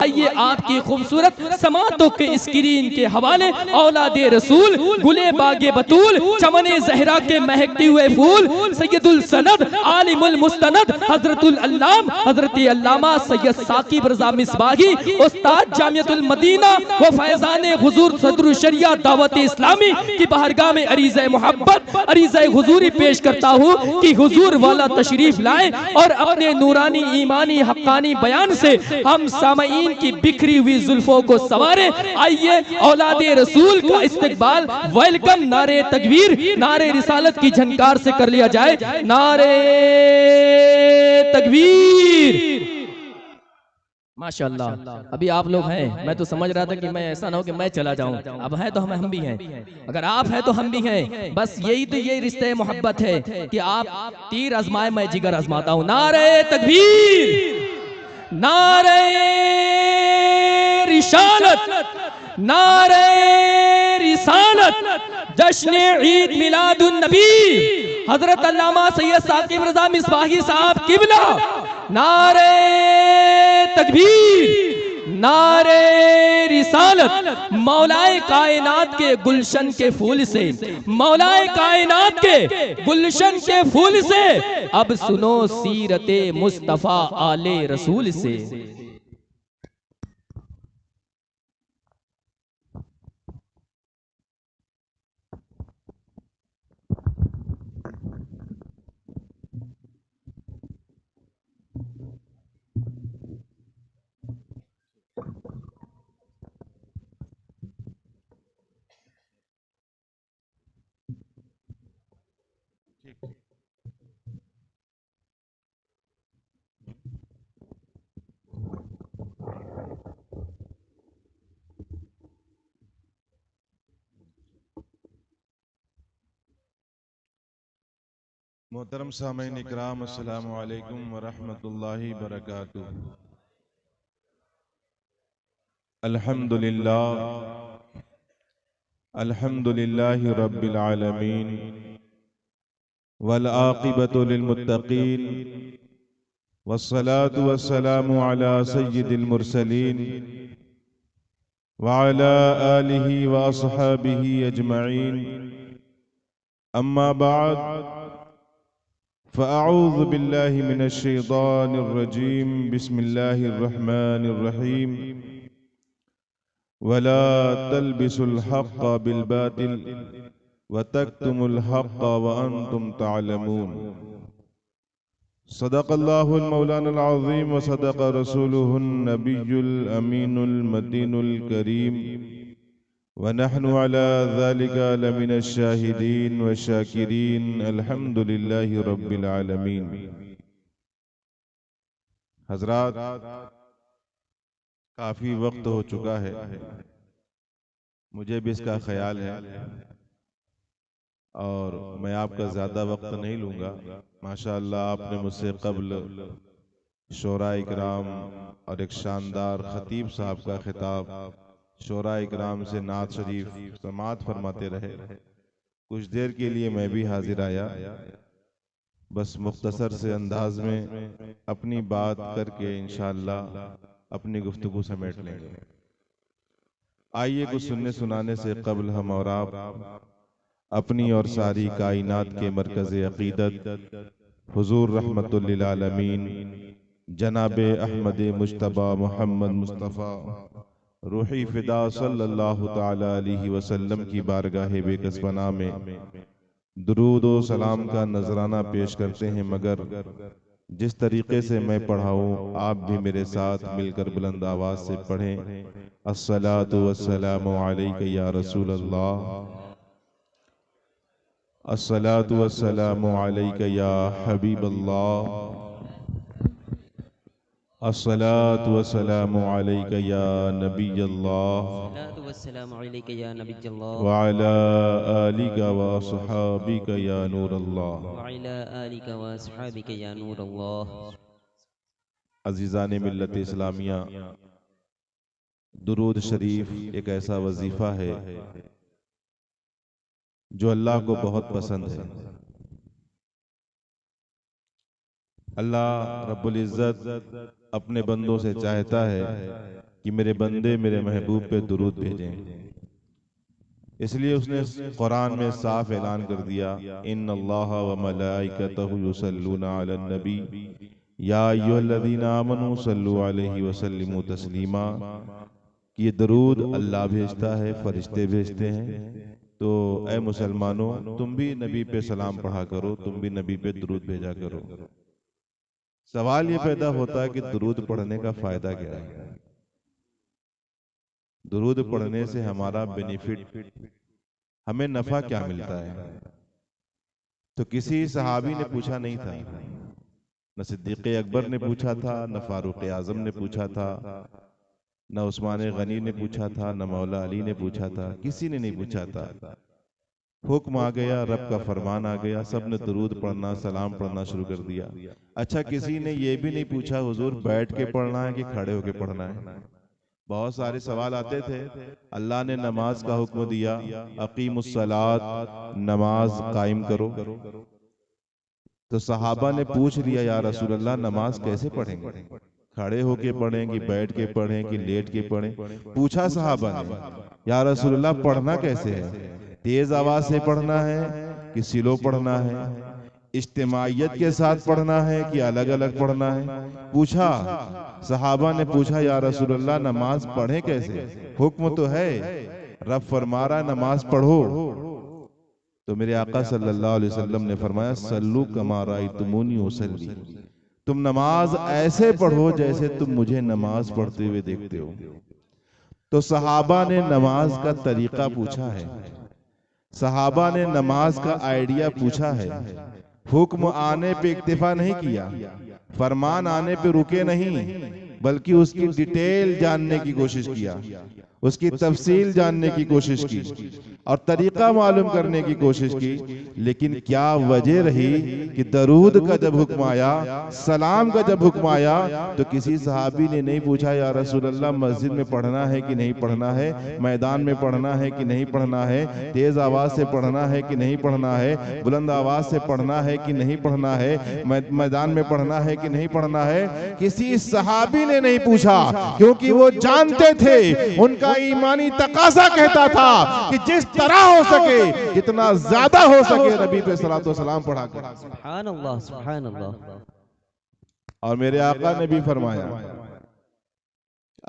آئیے آپ کی خوبصورت سماعتوں کے اسکرین کے حوالے اولاد رسول، گلے باغ بطول، چمن زہرا کے مہکتے ہوئے پھول، سید السند، عالم المستند، حضرت العلام حضرت علامہ سید ثاقب رضا مصباحی، استاد جامعۃ المدینہ و فیضان حضور صدر الشریعہ دعوت اسلامی کی بارگاہ میں عریضہ محبت، عریضہ حضوری پیش کرتا ہوں کہ حضور والا تشریف لائیں اور اپنے نورانی ایمانی حقانی بیان سے ہم سامعین کی بکھری ہوئی زلفوں کو سنوارے۔ آئیے اولاد رسول کا استقبال ویلکم نعرے تکبیر، نعرے رسالت کی جھنکار سے کر لیا جائے۔ نعرے تکبیر۔ ماشاءاللہ ابھی آپ لوگ ہیں، میں تو سمجھ رہا تھا کہ میں ایسا نہ ہو کہ میں چلا جاؤں، اب ہیں تو ہم بھی ہیں، اگر آپ ہیں تو ہم بھی ہیں، بس یہی تو یہ رشتہ محبت ہے کہ آپ تیر آزمائے میں جگر آزماتا ہوں۔ نعرے تکبیر، نعرہ رسالت، نعرہ رسالت، جشن عید میلاد النبی حضرت علامہ سید ثاقب رضا مصباحی صاحب قبلہ۔ نعرہ تکبیر، نعرہ رسالت۔ مولا کائنات کے گلشن کے پھول سے، مولا کائنات کے گلشن کے پھول سے اب سنو سیرت مصطفیٰ آل رسول سے۔ محترم سامعین اکرام، السلام علیکم ورحمۃ اللہ وبرکاتہ۔ الحمدللہ الحمدللہ رب العالمین، والعاقبۃ للمتقین، والصلاة والسلام علی سید المرسلین وعلی آلہ واصحابہ اجمعین، اما بعد فأعوذ بالله من الشيطان الرجيم، بسم الله الرحمن الرحيم، ولا تلبسوا الحق بالباطل وتكتموا الحق وأنتم تعلمون۔ صدق الله المولان العظيم وصدق رسوله النبي الأمين المتين الكريم، ونحن على ذلك لمن الشاهدين والشاكرين، الحمد لله رب العالمين۔ حضرات، کافی وقت ہو چکا ہے، مجھے بھی اس کا خیال ہے اور میں آپ کا زیادہ وقت نہیں لوں گا۔ ماشاءاللہ آپ نے مجھ سے قبل شعراء اکرام اور ایک شاندار خطیب صاحب کا خطاب شعراء اکرام سے نعت شریف سماعت فرماتے رہے، کچھ دیر کے لیے میں بھی حاضر آیا، بس مختصر سے انداز میں اپنی بات کر کے انشاءاللہ اپنی گفتگو سمیٹ لیں گے۔ آئیے کچھ سننے سنانے سے قبل ہم اور آپ اپنی اور ساری کائنات کے مرکز عقیدت حضور رحمت للعالمین جناب احمد مجتبی محمد مصطفیٰ روحی فدا صلی اللہ تعالی علیہ وسلم کی بارگاہ بے کس پناہ میں درود و سلام کا نذرانہ پیش کرتے ہیں، مگر جس طریقے سے میں پڑھاؤں آپ بھی میرے ساتھ مل کر بلند آواز سے پڑھیں۔ الصلاۃ والسلام علیک یا رسول اللہ، الصلاۃ والسلام علیک یا حبیب اللہ، الصلاۃ والسلام علیک یا نبی اللہ، الصلاة والسلام علیک یا نبی اللہ، وعلی آلک واصحابک یا نور اللہ۔ وعلی آلک واصحابک یا نور اللہ۔ عزیزان ملت اسلامیہ، درود شریف ایک ایسا وظیفہ ہے جو اللہ کو بہت پسند ہے۔ اللہ رب العزت اپنے بندوں سے چاہتا ہے کہ میرے بندے میرے محبوب پہ درود بھیجیں، اس لیے اس نے قرآن میں صاف اعلان کر دیا، ان اللہ و ملائکتہ یصلون علی النبی یا ایھا الذین آمنوا صلوا علیہ وسلموا تسلیما، کہ یہ درود اللہ بھیجتا ہے، فرشتے بھیجتے ہیں۔ تو اے مسلمانوں، تم بھی نبی پہ سلام پڑھا کرو، تم بھی نبی پہ درود بھیجا کرو۔ سوال یہ پیدا ہوتا ہے کہ درود پڑھنے کا فائدہ کیا ہے؟ درود پڑھنے سے ہمارا بینیفٹ، ہمیں نفع کیا ملتا ہے؟ تو کسی صحابی نے پوچھا نہیں تھا، نہ صدیق اکبر نے پوچھا تھا، نہ فاروق اعظم نے پوچھا تھا، نہ عثمان غنی نے پوچھا تھا، نہ مولا علی نے پوچھا تھا، کسی نے نہیں پوچھا تھا۔ حکم آ گیا، رب کا فرمان آ گیا، سب نے درود پڑھنا، سلام پڑھنا شروع کر دیا۔ اچھا، کسی نے یہ بھی نہیں پوچھا حضور بیٹھ کے پڑھنا ہے کہ کھڑے ہو کے پڑھنا ہے؟ بہت سارے سوال آتے تھے۔ اللہ نے نماز کا حکم دیا، اقیم الصلاۃ، نماز قائم کرو۔ تو صحابہ نے پوچھ لیا، یا رسول اللہ نماز کیسے پڑھیں گے؟ کھڑے ہو کے پڑھیں کہ بیٹھ کے پڑھیں کہ لیٹ کے پڑھیں؟ پوچھا صحابہ نے، یا رسول اللہ پڑھنا کیسے ہے؟ تیز آواز سے پڑھنا ہے کہ سلو پڑھنا ہے؟ اجتماعیت کے ساتھ پڑھنا ہے کہ الگ الگ پڑھنا ہے؟ پوچھا، صحابہ نے پوچھا، یا رسول اللہ نماز پڑھیں کیسے؟ حکم تو ہے، رب فرما رہا نماز پڑھو۔ تو میرے آقا صلی اللہ علیہ وسلم نے فرمایا، صلو کما رأیتمونی اصلی، تم نماز ایسے پڑھو جیسے تم مجھے نماز پڑھتے ہوئے دیکھتے ہو۔ تو صحابہ نے نماز کا طریقہ پوچھا ہے، صحابہ نے نماز کا آئیڈیا پوچھا ہے۔ حکم آنے پہ اکتفا نہیں کیا، فرمان آنے پہ رکے نہیں، بلکہ اس کی ڈیٹیل جاننے کی کوشش کیا، اس کی تفصیل جاننے کی کوشش کی، اور طریقہ معلوم کرنے کی کوشش کی۔ لیکن کیا وجہ رہی کہ درود کا جب حکم آیا، سلام کا جب حکم آیا، تو کسی صحابی نے نہیں پوچھا، یا رسول اللہ مسجد میں پڑھنا ہے کہ نہیں پڑھنا ہے، میدان میں پڑھنا ہے کہ نہیں پڑھنا ہے، تیز آواز سے پڑھنا ہے کہ نہیں پڑھنا ہے، بلند آواز سے پڑھنا ہے کہ نہیں پڑھنا ہے، میدان میں پڑھنا ہے کہ نہیں پڑھنا ہے؟ کسی صحابی نے نہیں پوچھا، کیونکہ وہ جانتے تھے، ان کا ایمانی تقاضا کہتا تھا کہ جس طرح ہو سکے، جتنا زیادہ ہو سکے، نبی پہ صلاۃ و سلام پڑھا کر۔ سبحان اللہ، سبحان اللہ۔ اور میرے آقا نے بھی فرمایا،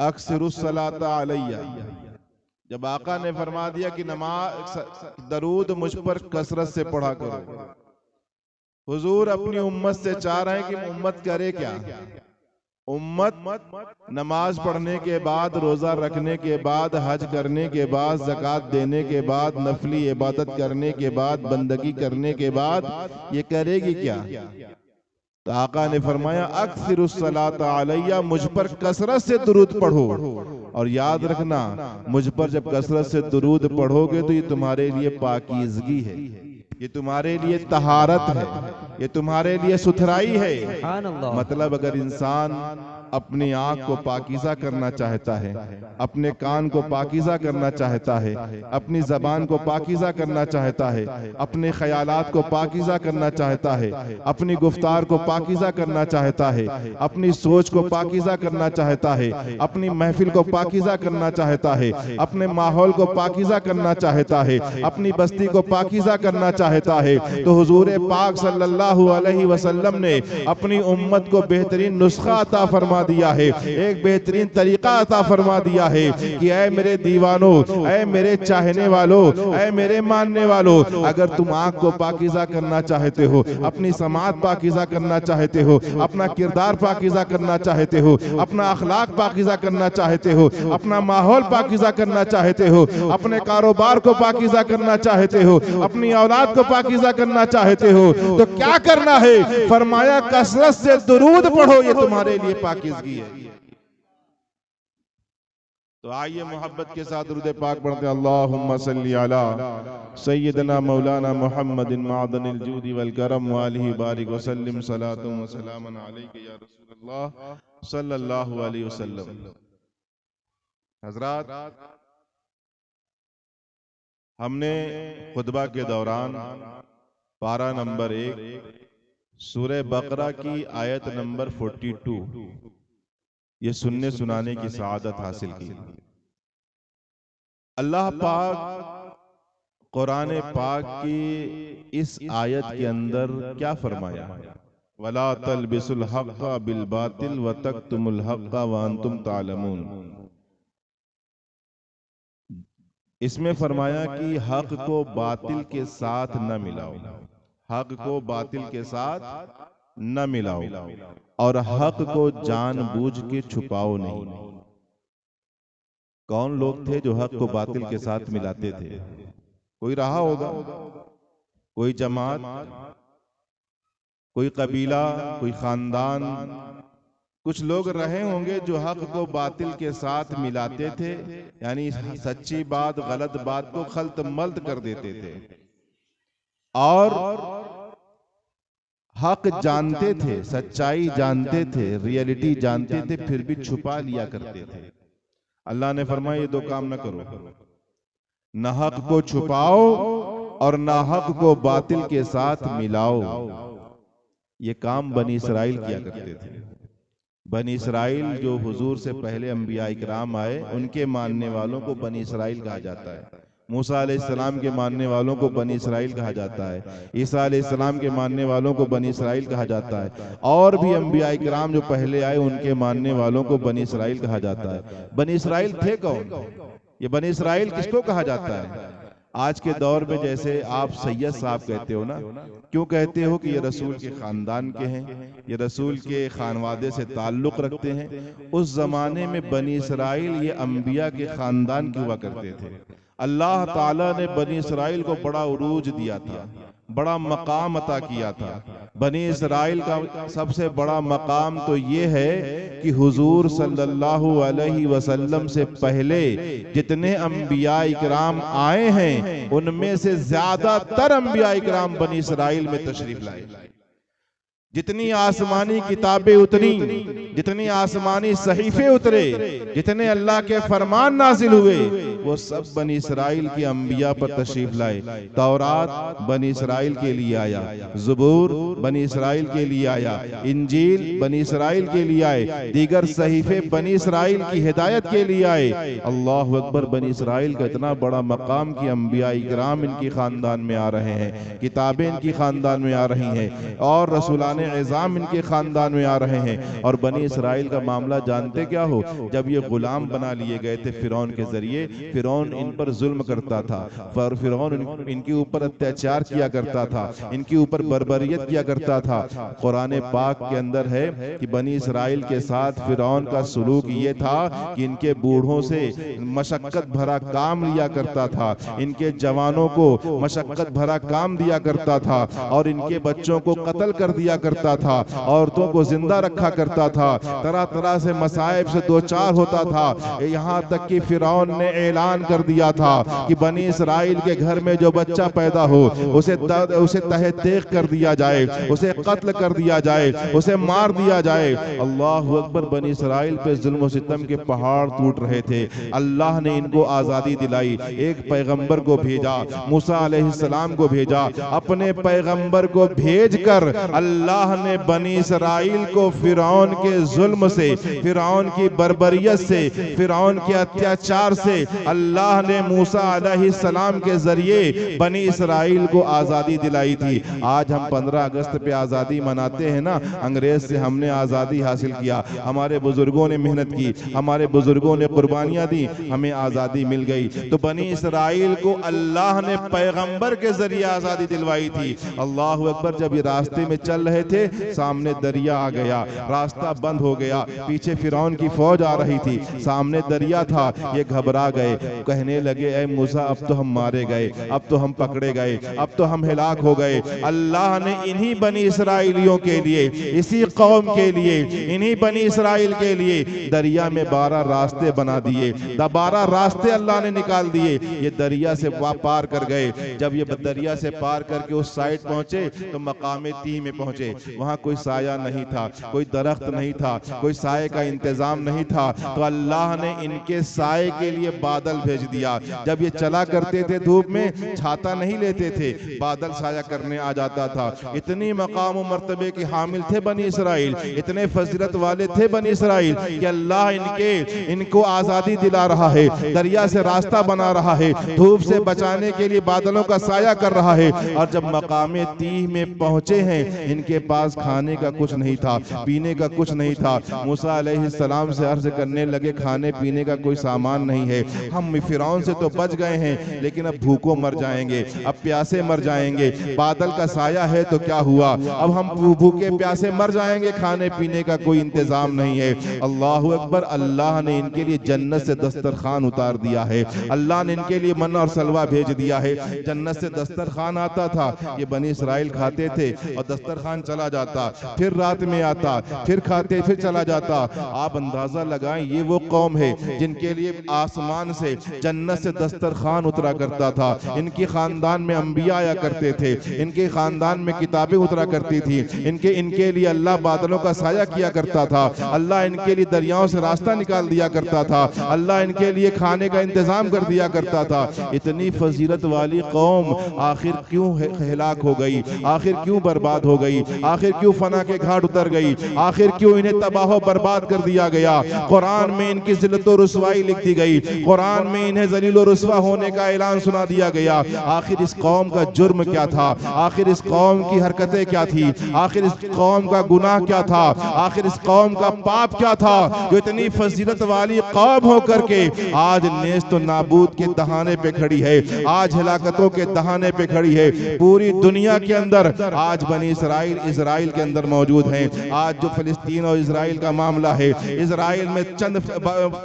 اکثر الصلاۃ علیہ، جب آقا نے فرما دیا کہ نماز درود مجھ پر کثرت سے پڑھا کرو، حضور اپنی امت سے چاہ رہے ہیں کہ امت کرے کیا؟ امت نماز پڑھنے کے بعد، روزہ رکھنے کے بعد، حج کرنے کے بعد، زکوٰۃ دینے کے بعد، نفلی عبادت کرنے کے بعد، بندگی کرنے کے بعد یہ کرے گی کیا؟ تو آقا نے فرمایا، اکثر الصلاۃ علیہ، مجھ پر کثرت سے درود پڑھو۔ اور یاد رکھنا، مجھ پر جب کثرت سے درود پڑھو گے تو یہ تمہارے لیے پاکیزگی ہے، یہ تمہارے لیے طہارت ہے، یہ تمہارے لیے ستھرائی ہے۔ مطلب اگر انسان اپنی آنکھ کو پاکیزہ کرنا چاہتا ہے، اپنے کان کو پاکیزہ کرنا چاہتا ہے، اپنی زبان کو پاکیزہ کرنا چاہتا ہے، اپنے خیالات کو پاکیزہ کرنا چاہتا ہے، اپنی گفتار کو پاکیزہ کرنا چاہتا ہے، اپنی سوچ کو پاکیزہ کرنا چاہتا ہے، اپنی محفل کو پاکیزہ کرنا چاہتا ہے، اپنے ماحول کو پاکیزہ کرنا چاہتا ہے، اپنی بستی کو پاکیزہ کرنا چاہتا ہے، تو حضور پاک صلی اللہ علیہ وسلم نے اپنی امت کو بہترین نسخہ عطا فرما دیا ہے، ایک بہترین طریقہ عطا فرما دیا ہے کہ اے میرے دیوانوں، اے میرے چاہنے والوں، اے میرے ماننے والوں، اگر تم آنکھ کو پاکیزہ کرنا چاہتے ہو، اپنی سماعت پاکیزہ کرنا چاہتے ہو، اپنا کردار پاکیزہ کرنا چاہتے ہو، اپنا اخلاق پاکیزہ کرنا چاہتے ہو، اپنا ماحول پاکیزہ کرنا چاہتے ہو، اپنے کاروبار کو پاکیزہ کرنا چاہتے ہو، اپنی اولاد کو پاکیزہ کرنا چاہتے ہو، تو کیا کرنا ہے؟ فرمایا کثرت سے درود پڑھو، یہ تمہارے لیے پاکیزگی ہے۔ تو آئیے محبت کے ساتھ درود پاک پڑھتے ہیں، اللہم صلی علی سیدنا مولانا محمد معدن الجود والکرم وآلہ بارک وسلم صلاۃ و سلام علیک یا رسول اللہ صلی اللہ علیہ وسلم۔ حضرات، ہم نے خطبہ کے دوران پارہ نمبر 1 سورہ بقرہ کی آیت نمبر 42 یہ سننے سنانے کی سعادت حاصل کی۔ اللہ پاک قرآن پاک کی اس آیت کے اندر کیا فرمایا؟ وَلَا تَلْبِسُوا الْحَقَّ بِالْبَاطِلِ وَتَكْتُمُوا الْحَقَّ وَأَنْتُمْ تَعْلَمُونَ۔ اس میں فرمایا کہ حق کو باطل کے ساتھ نہ ملاؤ، حق کو باطل کے ساتھ نہ ملاؤ، اور حق کو جان بوجھ کے چھپاؤ نہیں۔ کون لوگ تھے جو حق کو باطل کے ساتھ ملاتے تھے؟ کوئی رہا ہوگا، کوئی جماعت، کوئی قبیلہ، کوئی خاندان، کچھ لوگ رہے ہوں گے جو حق کو باطل کے ساتھ ملاتے تھے، یعنی سچی بات غلط بات کو خلط ملط کر دیتے تھے، اور حق جانتے تھے، سچائی جانتے تھے، ریئلٹی جانتے تھے، پھر بھی چھپا لیا کرتے تھے۔ اللہ نے فرمایا یہ دو کام نہ کرو، نہ حق کو چھپاؤ اور نہ حق کو باطل کے ساتھ ملاؤ۔ یہ کام بنی اسرائیل کیا کرتے تھے۔ بنی اسرائیل جو حضور سے پہلے انبیاء اکرام آئے، ان کے ماننے والوں کو بنی اسرائیل کہا جاتا ہے۔ موسیٰ علیہ السلام کے ماننے والوں کو بنی اسرائیل کہا جاتا ہے، عیسیٰ علیہ السلام کے ماننے والوں کو بنی اسرائیل کہا جاتا ہے، اور بھی انبیاء اکرام جو پہلے آئے ان کے ماننے والوں کو بنی اسرائیل کہا جاتا ہے۔ بنی اسرائیل تھے کون؟ یہ بنی اسرائیل کس کو کہا جاتا ہے؟ آج کے دور میں جیسے آپ سید صاحب کہتے ہو نا، کیوں کہتے ہو کہ یہ رسول کے خاندان کے ہیں، یہ رسول کے خانوادے سے تعلق رکھتے ہیں؟ اس زمانے میں بنی اسرائیل یہ انبیاء کے خاندان کی ہوا کرتے تھے۔ اللہ تعالیٰ نے بنی اسرائیل کو بڑا عروج دیا تھا، بڑا مقام عطا کیا تھا۔ بنی اسرائیل کا سب سے بڑا مقام تو یہ ہے کہ حضور صلی اللہ علیہ وسلم سے پہلے جتنے انبیاء اکرام آئے ہیں ان میں سے زیادہ تر انبیاء اکرام بنی اسرائیل میں تشریف لائے۔ جتنی آسمانی کتابیں اتری، جتنی آسمانی صحیفے اترے، جتنے اللہ کے فرمان نازل ہوئے، وہ سب بنی اسرائیل کی انبیاء پر تشریف لائے۔ تورات بنی اسرائیل کے لیے آیا، زبور بنی اسرائیل کے لیے آیا، انجیل بنی اسرائیل کے لیے آئے، دیگر صحیفے بنی اسرائیل کی ہدایت کے لیے آئے۔ اللہ اکبر! بنی اسرائیل کا اتنا بڑا مقام کہ انبیاء اکرام ان کی خاندان میں آ رہے ہیں، کتابیں ان کی خاندان میں آ رہی ہیں، اور رسولان عظام ان کے خاندان میں آ رہے ہیں۔ اور بنی اسرائیل کا معاملہ جانتے کیا ہو؟ جب یہ غلام بنا لیے گئے تھے فرعون کے ذریعے، فرعون ان پر ظلم کرتا تھا، فرعون ان کے اوپر اتیاچار کیا کرتا تھا، ان کے اوپر بربریت کیا کرتا تھا۔ قرآن پاک کے اندر ہے کہ بنی اسرائیل کے ساتھ فرعون کا سلوک یہ تھا کہ ان کے بوڑھوں سے مشقت بھرا کام لیا کرتا تھا، ان کے جوانوں کو مشقت بھرا کام دیا کرتا تھا، اور ان کے بچوں کو قتل کر دیا کرتا تھا، عورتوں کو زندہ رکھا کرتا تھا، طرح طرح سے مصائب سے دوچار ہوتا تھا۔ یہاں تک کہ فرعون نے اعلان کر دیا تھا کہ بنی اسرائیل کے گھر میں جو بچہ پیدا ہو اسے تہہ تیغ کر دیا جائے، اسے قتل کر دیا جائے، اسے مار دیا جائے۔ اللہ اکبر! بنی اسرائیل پہ ظلم و ستم کے پہاڑ ٹوٹ رہے تھے۔ اللہ نے ان کو آزادی دلائی، ایک پیغمبر کو بھیجا، موسیٰ علیہ السلام کو بھیجا۔ اپنے پیغمبر کو بھیج کر اللہ نے بنی اسرائیل کو فرعون کے ظلم سے، فرعون کی بربریت سے، فرعون کے اتیاچار سے اللہ نے موسیٰ علیہ السلام کے ذریعے بنی اسرائیل کو آزادی دلائی تھی۔ آج ہم 15 اگست پہ آزادی مناتے ہیں نا، انگریز سے ہم نے آزادی حاصل کیا، ہمارے بزرگوں نے محنت کی، ہمارے بزرگوں نے قربانیاں دی، ہمیں آزادی مل گئی۔ تو بنی اسرائیل کو اللہ نے پیغمبر کے ذریعے آزادی دلوائی تھی۔ اللہ اکبر! جب یہ راستے میں چل رہے تھے، سامنے دریا آ گیا، راستہ بند ہو گیا، پیچھے فرعون کی فوج آ رہی تھی، سامنے دریا تھا، یہ گھبرا گئے، کہنے لگے اے موسیٰ اب تو ہم مارے گئے، اب تو ہم پکڑے گئے، اب تو ہم ہلاک ہو گئے۔ اللہ نے انہی بنی اسرائیلیوں کے لیے، اسی قوم کے لیے، انہی بنی اسرائیل کے لیے دریا میں 12 راستے بنا دیے، 12 راستے اللہ نے نکال دیے۔ یہ دریا سے پار کر گئے۔ جب یہ دریا سے پار کر کے اس سائٹ پہنچے تو مقام تی میں پہنچے۔ وہاں کوئی سایہ نہیں تھا، کوئی درخت نہیں تھا، کوئی سائے کا انتظام نہیں تھا، تو اللہ نے ان کے سائے کے لیے بادل بھیج دیا۔ جب یہ چلا کرتے تھے دھوپ میں، چھاتا نہیں لیتے تھے، بادل سایہ کرنے آ جاتا تھا۔ اتنی مقام و مرتبے کے حامل تھے بنی اسرائیل، اتنے فضیلت والے تھے بنی اسرائیل کہ اللہ ان کو آزادی دلا رہا ہے، دریا سے راستہ بنا رہا ہے، دھوپ سے بچانے کے لیے بادلوں کا سایہ کر رہا ہے۔ اور جب مقام تیہ میں پہنچے ہیں، ان کے پاس کھانے کا کچھ نہیں تھا، پینے کا کچھ نہیں تھا۔ موسیٰ علیہ السلام سے عرض کرنے لگے کھانے پینے کا کوئی سامان نہیں ہے، ہم فرعون سے تو بچ گئے ہیں لیکن اب بھوکوں مر جائیں گے، اب پیاسے مر جائیں گے۔ بادل کا سایہ ہے تو کیا ہوا، اب ہم بھوکے پیاسے مر جائیں گے، کھانے پینے کا کوئی انتظام نہیں ہے۔ اللہ اکبر، اللہ نے ان کے لیے جنت سے دسترخوان اتار دیا ہے، اللہ نے ان کے لیے من اور سلوہ بھیج دیا ہے۔ جنت سے دسترخوان آتا تھا، یہ بنی اسرائیل کھاتے تھے اور دسترخوان چلا جاتا، پھر رات میں آتا، پھر کھاتے، پھر چلا جاتا۔ آپ اندازہ لگائیں، یہ وہ قوم ہے جن کے لیے آسمان سے جنت سے دسترخوان اترا کرتا تھا۔ ان کی خاندان میں انبیاء آیا کرتے تھے، ان کے خاندان میں کتابیں اترا کرتی تھی، ان کے لیے اللہ بادلوں کا سایہ کیا کرتا تھا، اللہ ان کے لیے دریاؤں سے راستہ نکال دیا کرتا تھا، اللہ ان کے لیے کھانے کا انتظام کر دیا کرتا تھا۔ اتنی فضیلت والی قوم آخر کیوں ہلاک ہو گئی، آخر کیوں برباد ہو گئی، آخر کیوں فنا کے گھاٹ اتر گئی، آخر کیوں انہیں تباہ و برباد کر دیا گیا؟ قرآن میں ان کی ذلت و رسوائی لکھ دی گئی، قرآن میں انہیں ذلیل و رسوا ہونے کا اعلان سنا دیا گیا۔ آخر اس قوم کا جرم کیا تھا، آخر اس قوم کی حرکتیں کیا تھی، آخر اس قوم کا گناہ کیا تھا، آخر اس قوم کا پاپ کیا تھا جو اتنی فضیلت والی قوم ہو کر کے آج نیست و نابود کے دہانے پہ کھڑی ہے، آج ہلاکتوں کے دہانے پہ کھڑی ہے۔ پوری دنیا کے اندر آج بنی اسرائیل کے اندر موجود ہیں۔ آج جو فلسطین اور اسرائیل کا معاملہ ہے، اسرائیل میں چند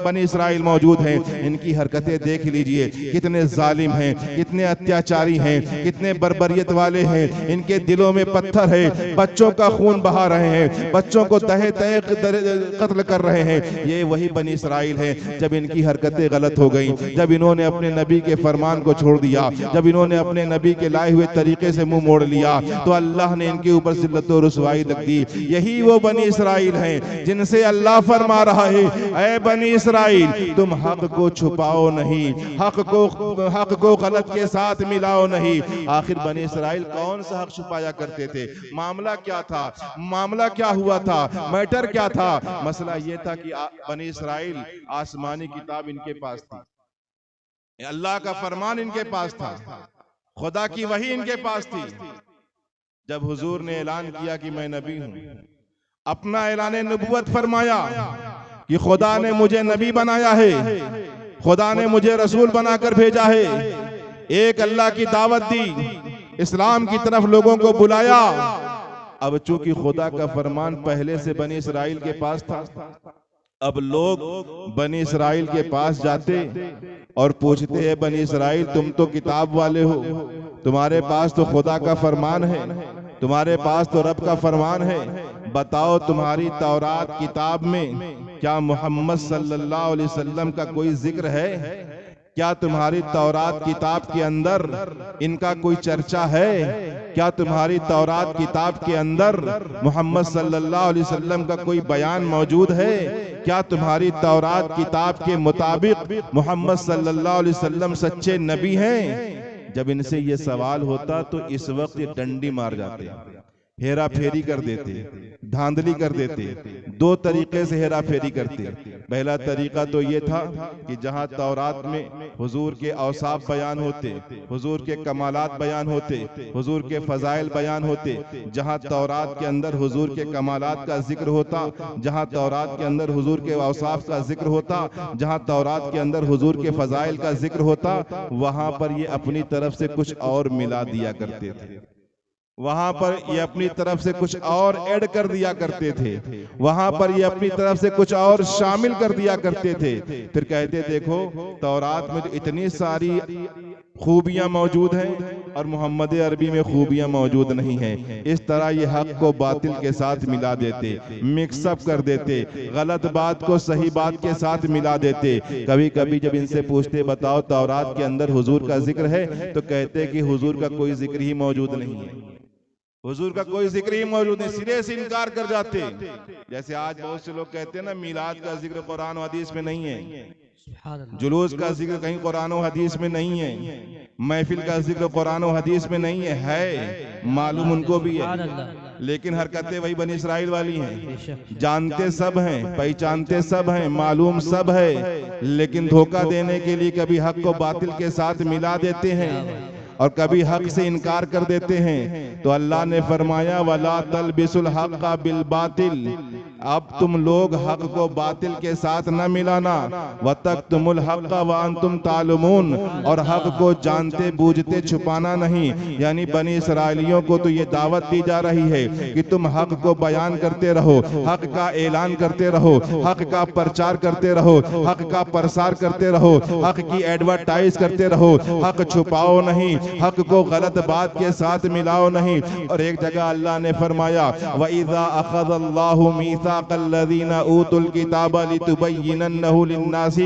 بنی اسرائیل موجود ہیں، ان کی حرکتیں دیکھ لیجئے، کتنے ظالم ہیں، کتنے اتیاچاری ہیں، کتنے بربریت والے ہیں، ان کے دلوں میں پتھر ہے، بچوں کا خون بہا رہے ہیں، بچوں کو تہہ تہہ قتل کر رہے ہیں۔ یہ وہی بنی اسرائیل ہیں۔ جب ان کی حرکتیں غلط ہو گئیں، جب انہوں نے اپنے نبی کے فرمان کو چھوڑ دیا، جب انہوں نے اپنے نبی کے لائے ہوئے طریقے سے منہ موڑ لیا، تو اللہ نے ان کے اوپر ذلت و رسوائی رکھ دی۔ یہی وہ بنی اسرائیل ہیں جن سے اللہ فرما رہا ہے، اے بنی اسرائیل تم حق کو چھپاؤ نہیں، حق کو غلط کے ساتھ ملاؤ نہیں۔ آخر بنی اسرائیل کون سا حق چھپایا کرتے تھے؟ معاملہ کیا تھا؟ معاملہ کیا ہوا تھا؟ میٹر کیا تھا؟ مسئلہ یہ تھا کہ بنی اسرائیل آسمانی کتاب ان کے پاس تھی، اللہ کا فرمان ان کے پاس تھا، خدا کی وحی ان کے پاس تھی۔ جب حضور نے اعلان کیا کہ میں نبی ہوں، اپنا اعلان نبوت فرمایا کہ خدا نے مجھے نبی بنایا ہے، خدا نے مجھے رسول بنا کر بھیجا ہے، ایک اللہ کی دعوت دی، اسلام کی طرف لوگوں کو بلایا۔ اب چونکہ خدا کا فرمان پہلے سے بنی اسرائیل کے پاس تھا، اب لوگ بنی اسرائیل کے پاس جاتے اور پوچھتے ہیں، بنی اسرائیل تم تو کتاب والے ہو، تمہارے پاس تو خدا کا فرمان ہے، تمہارے پاس تو رب کا فرمان ہے، بتاؤ تمہاری تورات کتاب میں کیا محمد صلی اللہ علیہ وسلم کا کوئی ذکر ہے؟ کیا تمہاری تورات کتاب کے اندر ان کا کوئی چرچہ ہے؟ کیا تمہاری تورات کتاب کے اندر محمد صلی اللہ علیہ وسلم کا کوئی بیان موجود ہے؟ کیا تمہاری تورات کتاب کے مطابق محمد صلی اللہ علیہ وسلم سچے نبی ہیں؟ جب ان سے یہ سوال ہوتا تو اس وقت یہ ڈنڈی مار جاتے، ہیرا پھیری کر دیتے، دھاندلی کر دیتے۔ دو طریقے سے ہیرا پھیری کرتے۔ پہلا طریقہ تو یہ تھا کہ جہاں تورات میں حضور کے اوصاف بیان ہوتے، حضور کے کمالات بیان ہوتے، حضور کے فضائل بیان ہوتے، جہاں تورات کے اندر حضور کے کمالات کا ذکر ہوتا، جہاں تورات کے اندر حضور کے اوصاف کا ذکر ہوتا، جہاں تورات کے اندر حضور کے فضائل کا ذکر ہوتا، وہاں پر یہ اپنی طرف سے کچھ اور ملا دیا کرتے تھے، وہاں پر یہ اپنی طرف سے کچھ اور ایڈ کر دیا کرتے تھے، وہاں پر یہ اپنی طرف سے کچھ اور شامل کر دیا کرتے تھے۔ پھر کہتے دیکھو تورات میں تو اتنی ساری خوبیاں موجود ہیں اور محمد عربی میں خوبیاں موجود نہیں ہیں۔ اس طرح یہ حق کو باطل کے ساتھ ملا دیتے، مکس اپ کر دیتے، غلط بات کو صحیح بات کے ساتھ ملا دیتے۔ کبھی کبھی جب ان سے پوچھتے بتاؤ تورات کے اندر حضور کا ذکر ہے، تو کہتے کہ حضور کا کوئی ذکر ہی موجود نہیں ہے، حضور کا کوئی ذکر ہی موجود نہیں، سرے سے انکار کر جاتے. جیسے آج بہت سے لوگ کہتے ہیں نا میلاد کا ذکر قرآن و حدیث میں نہیں ہے، جلوس کا ذکر کہیں قرآن و حدیث میں نہیں ہے، محفل کا ذکر قرآن و حدیث میں نہیں ہے، معلوم ان کو بھی ہے، لیکن حرکتیں وہی بنی اسرائیل والی ہیں. جانتے سب ہیں، پہچانتے سب ہیں، معلوم سب ہے، لیکن دھوکہ دینے کے لیے کبھی حق کو باطل کے ساتھ ملا دیتے ہیں اور کبھی حق سے انکار کر دیتے ہیں. تو اللہ نے فرمایا وَلَا تَلْبِسُ الْحَقَّ بِالْبَاطِلِ، اب تم لوگ حق کو باطل کے ساتھ نہ ملانا. وَتَكْتُمُ الْحَقَّ وَأَنْتُمْ تَعْلَمُونَ، اور حق کو جانتے بوجھتے چھپانا نہیں. یعنی بنی اسرائیلیوں کو تو یہ دعوت دی جا رہی ہے کہ تم حق کو بیان کرتے رہو، حق کا اعلان کرتے رہو، حق کا پرچار کرتے رہو، حق کا پرسار کرتے رہو، حق کی ایڈورٹائز کرتے رہو، حق چھپاؤ نہیں، حق کو غلط بات کے ساتھ ملاؤ نہیں. اور ایک جگہ اللہ نے فرمایا وَإِذَا أَخَذَ اللَّهُ مِيثَاقَ الَّذِينَ أُوتُوا الْكِتَابَ لِتُبَيِّنَنَّهُ لِلنَّاسِ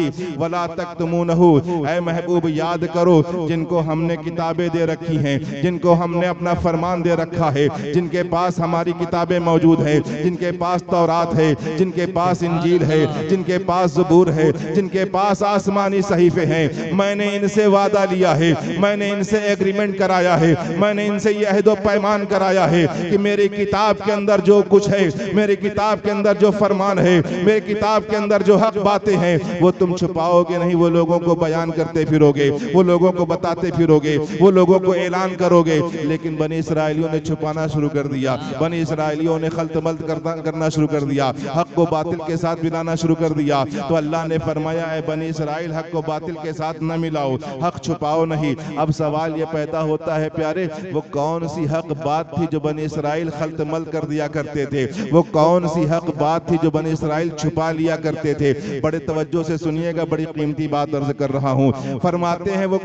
وَلَا تَكْتُمُونَهُ. اے محبوب یاد کرو جن کو ہم نے کتابیں دے رکھی ہیں، جن کو ہم نے اپنا فرمان دے رکھا ہے، جن کے پاس ہماری کتابیں موجود ہیں، جن کے پاس تورات ہے، جن کے پاس انجیل ہے، جن کے پاس زبور ہے، جن کے پاس آسمانی صحیفے ہیں. میں نے ان سے وعدہ لیا ہے، میں نے ان سے ایگریمنٹ کرایا ہے، میں نے ان سے یہ عہد و پیمان کرایا ہے کہ میری کتاب کے اندر جو کچھ ہے، میری کتاب کے اندر جو فرمان ہے، میری کتاب کے اندر جو حق باتیں ہیں، وہ تم چھپاؤ گے نہیں، وہ لوگوں کو بیان کرتے پھرو گے، وہ لوگوں کو بتاتے پھرو گے، وہ لوگوں کو اعلان کرو گے. لیکن بنی اسرائیلیوں نے چھپانا شروع کر دیا، بنی اسرائیلیوں نے خلط ملط کرنا شروع کر دیا، حق کو باطل کے ساتھ ملانا شروع کر دیا. تو اللہ نے فرمایا اے بنی اسرائیل حق کو باطل کے ساتھ نہ ملاؤ، حق چھپاؤ نہیں. اب سوال یہ پیدا ہوتا ہے پیارے، وہ کون سی حق بات تھی جو بنی اسرائیل خلط ملط کر دیا کرتے تھے؟ وہ کون سی حق بات تھی جو بنی اسرائیل چھپا لیا کرتے تھے؟ بڑے توجہ سے سنیے گا، بڑی قیمتی بات عرض کر رہا ہوں. فرماتے ہیں وہ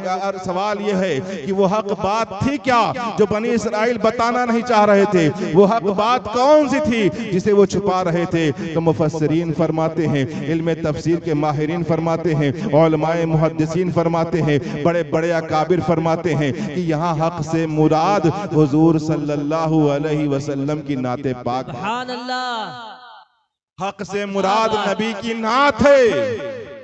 سوال یہ ہے کہ وہ حق بات تھی کیا جو بنی اسرائیل بتانا نہیں چاہ رہے تھے؟ وہ حق بات کون سی تھی جسے وہ چھپا رہے تھے؟ تو مفسرین فرماتے ہیں، علم تفسیر کے ماہرین فرماتے ہیں، علماء محدثین فرماتے ہیں، بڑے بڑے اکابر فرماتے ہیں کہ یہاں حق سے مراد حضور صلی اللہ علیہ وسلم کی نعت پاک. سبحان اللہ. حق سے مراد نبی کی نعت ہے.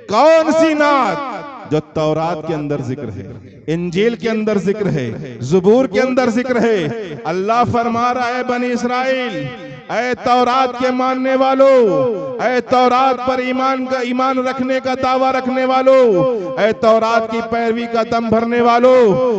کون سی نعت؟ جو تورات کے اندر ذکر ہے، انجیل کے اندر ذکر ہے، زبور کے اندر ذکر ہے. اللہ فرما رہا ہے بنی اسرائیل، اے تورات کے ماننے والو، اے تورات پر ایمان رکھنے کا دعویٰ رکھنے والو، اے تورات کی پیروی کا دم بھرنے والو،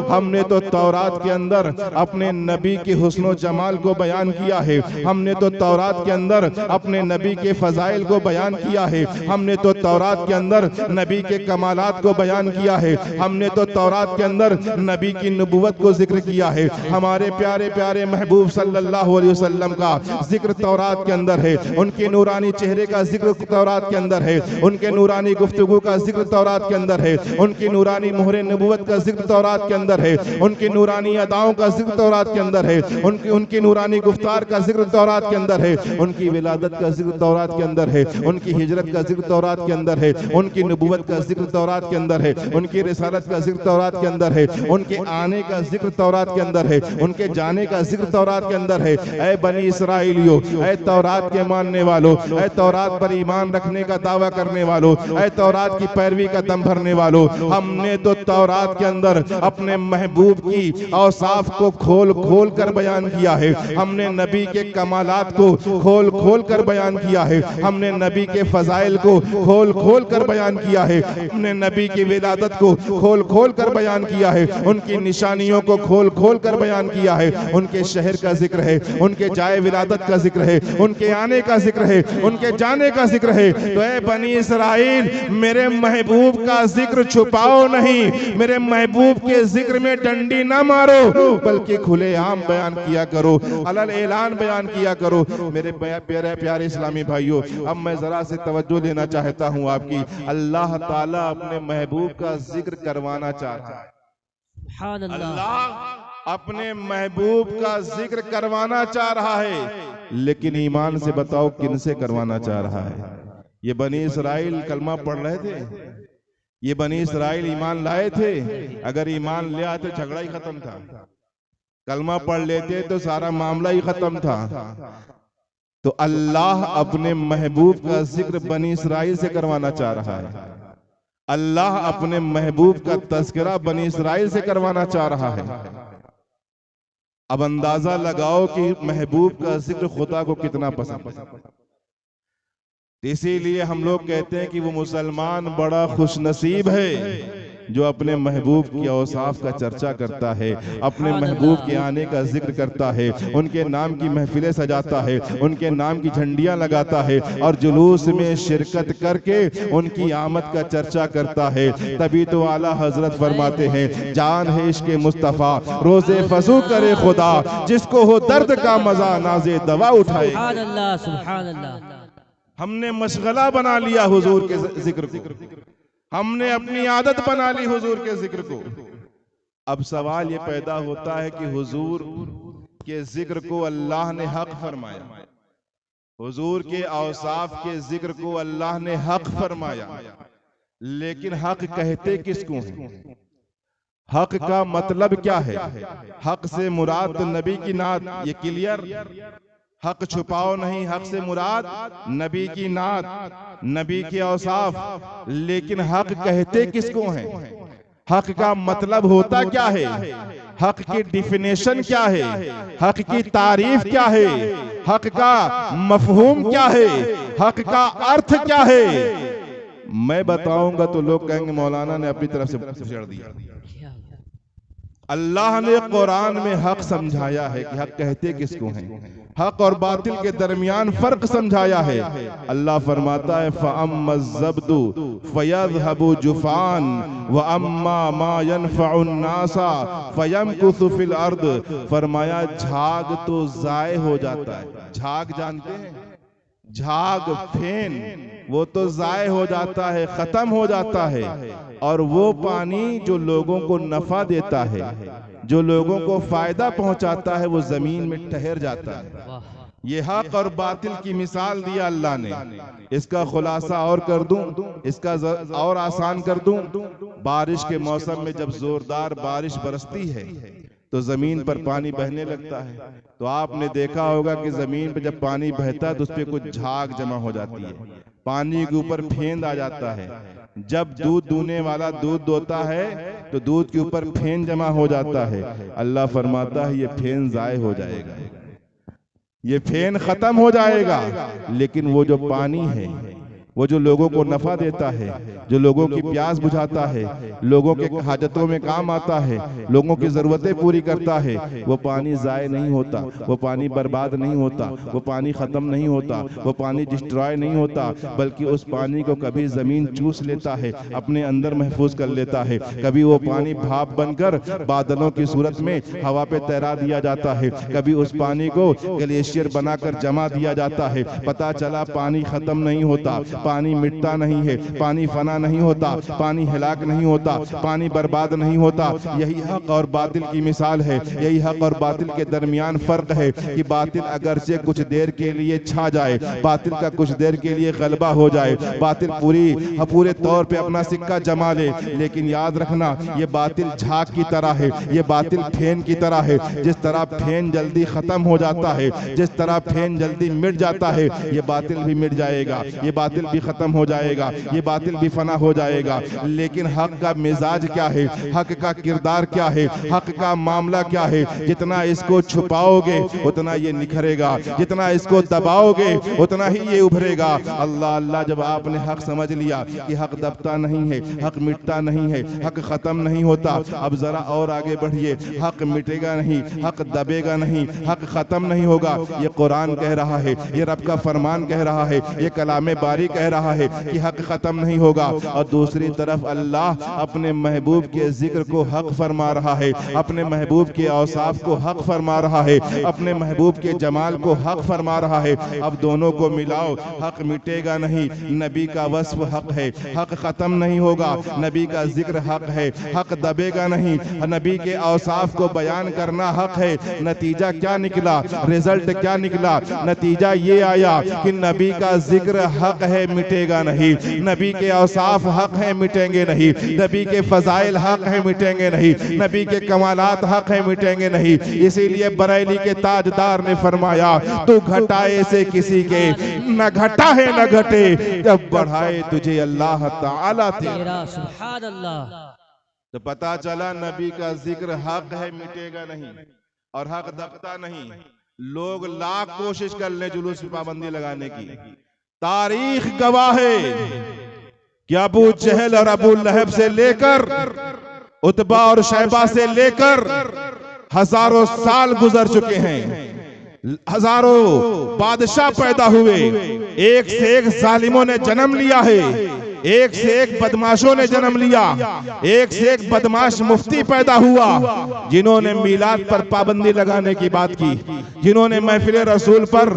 ہم نے تو تورات کے اندر اپنے نبی کے حسن و جمال کو بیان کیا ہے، ہم نے تو تورات کے اندر اپنے نبی کے فضائل کو بیان کیا ہے، ہم نے تو تورات کے اندر نبی کے کمالات کو بیان کیا ہے، ہم نے تو تورات کے اندر نبی کی نبوت کو ذکر کیا ہے. ہمارے پیارے پیارے محبوب صلی اللہ علیہ وسلم کا ذکر تورات کے اندر ہے، ان کے نورانی چہرے کا ذکر تورات کے اندر ہے، ان کے نورانی گفتگو کا ذکر تورات کے اندر ہے، ان کی نورانی مہر نبوت کا ذکر تورات کے اندر ہے، ان کی نورانی اداؤں کا ذکر تورات کے اندر ہے، ان کی نورانی گفتار کا ذکر تورات کے اندر ہے، ان کی ولادت کا ذکر تورات کے اندر ہے، ان کی ہجرت کا ذکر تورات کے اندر ہے، ان کی نبوت کا ذکر تورات کے اندر ہے، ان کی رسالت کا ذکر تورات کے اندر ہے، ان کے آنے کا ذکر تورات کے اندر ہے، ان کے جانے کا ذکر تورات کے اندر ہے. اے بنی اسرائیلیو، اے تورات کے ماننے والو، اے تورات پر ایمان رکھنے کا دعویٰ کرنے والو، اے تورات کی پیروی کا دم بھرنے والو، ہم نے تو تورات کے اندر اپنے محبوب کی اوصاف کو کھول کھول کر بیان کیا ہے، ہم نے نبی کے کمالات کو کھول کھول کر بیان کیا ہے، ہم نے نبی کے فضائل کو کھول کھول کر بیان کیا ہے، ہم نے نبی کی ولادت کو کھول کھول کر بیان کیا ہے، ان کی نشانیوں کو کھول کھول کر بیان کیا ہے، ان کے شہر کا ذکر ہے، ان کے جائے ولادت کا ذکر ہے، ان کے آنے کا ذکر ہے، ان کے جانے کا ذکر ہے. تو اے بنی اسرائیل، میرے محبوب کا ذکر چھپاؤ نہیں، میرے محبوب کے ذکر میں ڈنڈی نہ مارو، بلکہ کھلے عام بیان کیا کرو، علل اعلان بیان کیا کرو. میرے پیارے اسلامی بھائیوں، اب میں ذرا سے توجہ دینا چاہتا ہوں آپ کی. اللہ تعالیٰ اپنے محبوب کا ذکر کروانا چاہتا ہے. سبحان اللہ. اللہ اپنے محبوب کا ذکر کروانا چاہ رہا ہے، لیکن ایمان سے بتاؤ کن سے کروانا چاہ رہا ہے؟ یہ بنی اسرائیل کلمہ پڑھ رہے تھے، یہ بنی اسرائیل ایمان لائے تھے. اگر ایمان لے آتے جھگڑا ہی ختم تھا. کلمہ پڑھ لیتے تو سارا معاملہ ہی ختم تھا. تو اللہ اپنے محبوب کا ذکر بنی اسرائیل سے کروانا چاہ رہا ہے. اللہ اپنے محبوب کا تذکرہ بنی اسرائیل سے کروانا چاہ رہا ہے. اب اندازہ لگاؤ کہ محبوب کا ذکر خدا کو کتنا پسند ہے. اسی لیے ہم لوگ کہتے ہیں کہ وہ مسلمان بڑا خوش نصیب ہے جو اپنے محبوب کی اوصاف کا چرچا کرتا ہے، اپنے محبوب کے آنے کا ذکر کرتا ہے، ان کے نام کی محفلیں سجاتا ہے، ان کے نام کی جھنڈیاں لگاتا ہے اور جلوس میں شرکت کر کے ان کی آمد کا چرچا کرتا ہے. تبھی تو اعلیٰ حضرت فرماتے ہیں جان ہے عشق مصطفیٰ روز فزو کرے خدا، جس کو ہو درد کا مزہ ناز دوا اٹھائے. سبحان اللہ سبحان اللہ. ہم نے مشغلہ بنا لیا حضور کے ذکر کو، ہم نے اپنی عادت بنا لی حضور کے ذکر کو. اب سوال یہ پیدا ہوتا ہے کہ حضور کے ذکر کو اللہ نے حق فرمایا، حضور کے اوصاف کے ذکر کو اللہ نے حق فرمایا، لیکن حق کہتے کس کو ہیں؟ حق کا مطلب کیا ہے؟ حق سے مراد نبی کی نعت، یہ کلیئر. حق چھپاؤ نہیں، حق سے مراد نبی کی نعت، نبی کے اوصاف. لیکن حق کہتے کس کو ہیں؟ حق کا مطلب ہوتا کیا ہے؟ حق کی ڈیفینیشن کیا ہے؟ حق کی تعریف کیا ہے؟ حق کا مفہوم کیا ہے؟ حق کا ارتھ کیا ہے؟ میں بتاؤں گا تو لوگ کہیں گے مولانا نے اپنی طرف سے پھیڑ دیا. اللہ نے قرآن میں حق سمجھایا ہے کہ حق کہتے کس کو ہیں، حق اور باطل کے درمیان فرق سمجھایا ہے. اللہ فرماتا ہے فَأَمَّا الزَّبْدُ فَيَذْهَبُ جُفَانٍ وَأَمَّا مَا يَنْفَعُ النَّاسَ فَيَمْكُثُ فِي الْأَرْضِ. فرمایا جھاگ تو ضائع ہو جاتا ہے. جھاگ جانتے ہیں؟ جھاگ پھین وہ تو ضائع ہو جاتا ہے، ختم ہو جاتا ہے. اور وہ پانی جو لوگوں کو نفع دیتا ہے، جو لوگوں کو فائدہ پہنچاتا ہے، وہ زمین میں ٹھہر جاتا ہے. یہ حق اور باطل کی مثال دیا اللہ نے. اس کا خلاصہ اور کر دوں، اس کا اور آسان کر دوں. بارش کے موسم میں جب زوردار بارش برستی ہے تو زمین پر پانی بہنے لگتا ہے. تو آپ نے دیکھا ہوگا کہ زمین پہ جب پانی بہتا ہے تو اس پہ کچھ جھاگ جمع ہو جاتی ہے، پانی کے اوپر پھیند آ جاتا ہے. جب دودھ دونے والا دودھ دوتا ہے تو دودھ کے اوپر پھین جمع ہو جاتا ہے. اللہ فرماتا ہے یہ پھین ضائع ہو جائے گا، یہ پھین ختم ہو جائے گا، لیکن وہ جو پانی ہے، وہ جو لوگوں کو نفع دیتا ہے، جو لوگوں کی پیاس بجھاتا ہے، لوگوں کے حاجتوں میں کام آتا ہے، لوگوں کی ضرورتیں پوری کرتا ہے، وہ پانی ضائع نہیں ہوتا، وہ پانی برباد نہیں ہوتا، وہ پانی ختم نہیں ہوتا، وہ پانی ڈسٹرائے نہیں ہوتا، بلکہ اس پانی کو کبھی زمین چوس لیتا ہے، اپنے اندر محفوظ کر لیتا ہے. کبھی وہ پانی بھاپ بن کر بادلوں کی صورت میں ہوا پہ تیرا دیا جاتا ہے، کبھی اس پانی کو گلیشیئر بنا کر جما دیا جاتا ہے. پتا چلا پانی ختم نہیں ہوتا، پانی مٹتا نہیں ہے، پانی فنا نہیں ہوتا، پانی ہلاک نہیں ہوتا، پانی برباد نہیں ہوتا. یہی حق اور باطل کی مثال ہے. یہی حق اور باطل کے درمیان فرق ہے کہ باطل اگرچہ کچھ دیر کے لیے چھا جائے، باطل کا کچھ دیر کے لیے غلبہ ہو جائے، باطل پورے طور پہ اپنا سکہ جما لے، لیکن یاد رکھنا یہ باطل جھاگ کی طرح ہے، یہ باطل پھین کی طرح ہے. جس طرح پھین جلدی ختم ہو جاتا ہے، جس طرح پھین جلدی مٹ جاتا ہے، یہ باطل بھی مٹ جائے گا، یہ باطل بھی ختم ہو جائے گا، یہ باطل بھی فنا ہو جائے گا. لیکن حق کا مزاج کیا ہے، حق کا کردار کیا ہے، حق کا معاملہ کیا ہے؟ جتنا اس کو چھپاؤ گے اتنا یہ نکھرے گا، جتنا اس کو دباؤ گے اتنا ہی یہ ابھرے گا. اللہ اللہ جب آپ نے حق سمجھ لیا کہ حق دبتا نہیں ہے، حق مٹتا نہیں ہے، حق ختم نہیں ہوتا، اب ذرا اور آگے بڑھیے. حق مٹے گا نہیں، حق دبے گا نہیں، حق ختم نہیں ہوگا. یہ قرآن کہہ رہا ہے، یہ رب کا فرمان کہہ رہا ہے، یہ کلام باری کہہ رہا ہے کہ حق ختم نہیں ہوگا. اور دوسری طرف اللہ اپنے محبوب کے ذکر کو حق فرما رہا ہے، اپنے محبوب کے اوصاف کو حق فرما رہا ہے، اپنے محبوب کے جمال کو حق فرما رہا ہے. اب دونوں کو ملاؤ، حق مٹے گا نہیں، نبی کا وصف حق ہے، حق ختم نہیں ہوگا، نبی کا ذکر حق ہے، حق دبے گا نہیں، نبی کے اوصاف کو بیان کرنا حق ہے. نتیجہ کیا نکلا؟ رزلٹ کیا نکلا؟ نتیجہ یہ آیا کہ نبی کا ذکر حق ہے، مٹے گا نہیں، نبی کے اوصاف حق ہیں مٹیں گے نہیں، نبی کے فضائل حق ہیں مٹیں گے نہیں، نبی کے کمالات حق ہیں مٹیں گے نہیں۔ اسی لیے بریلی کے تاجدار نے فرمایا تو گھٹائے سے کسی کے نہ گھٹا ہے نہ گھٹے، جب بڑھائے تجھے اللہ تعالیٰ تیرا۔ سبحان اللہ۔ تو پتا چلا نبی کا ذکر حق ہے مٹے گا نہیں اور حق دبتا نہیں۔ لوگ لاکھ کوشش کر لیں جلوس کی پابندی لگانے کی، تاریخ گواہ ہے کہ ابو جہل اور ابو لہب سے لے کر عتبہ اور شیبہ سے لے کر ہزاروں سال گزر چکے ہیں، ہزاروں بادشاہ پیدا ہوئے، ایک سے ایک ظالموں نے جنم لیا ہے، ایک سے ایک بدماشوں نے جنم لیا، ایک سے ایک بدماش مفتی پیدا ہوا جنہوں نے میلاد پر پابندی لگانے کی بات کی، جنہوں نے محفل رسول پر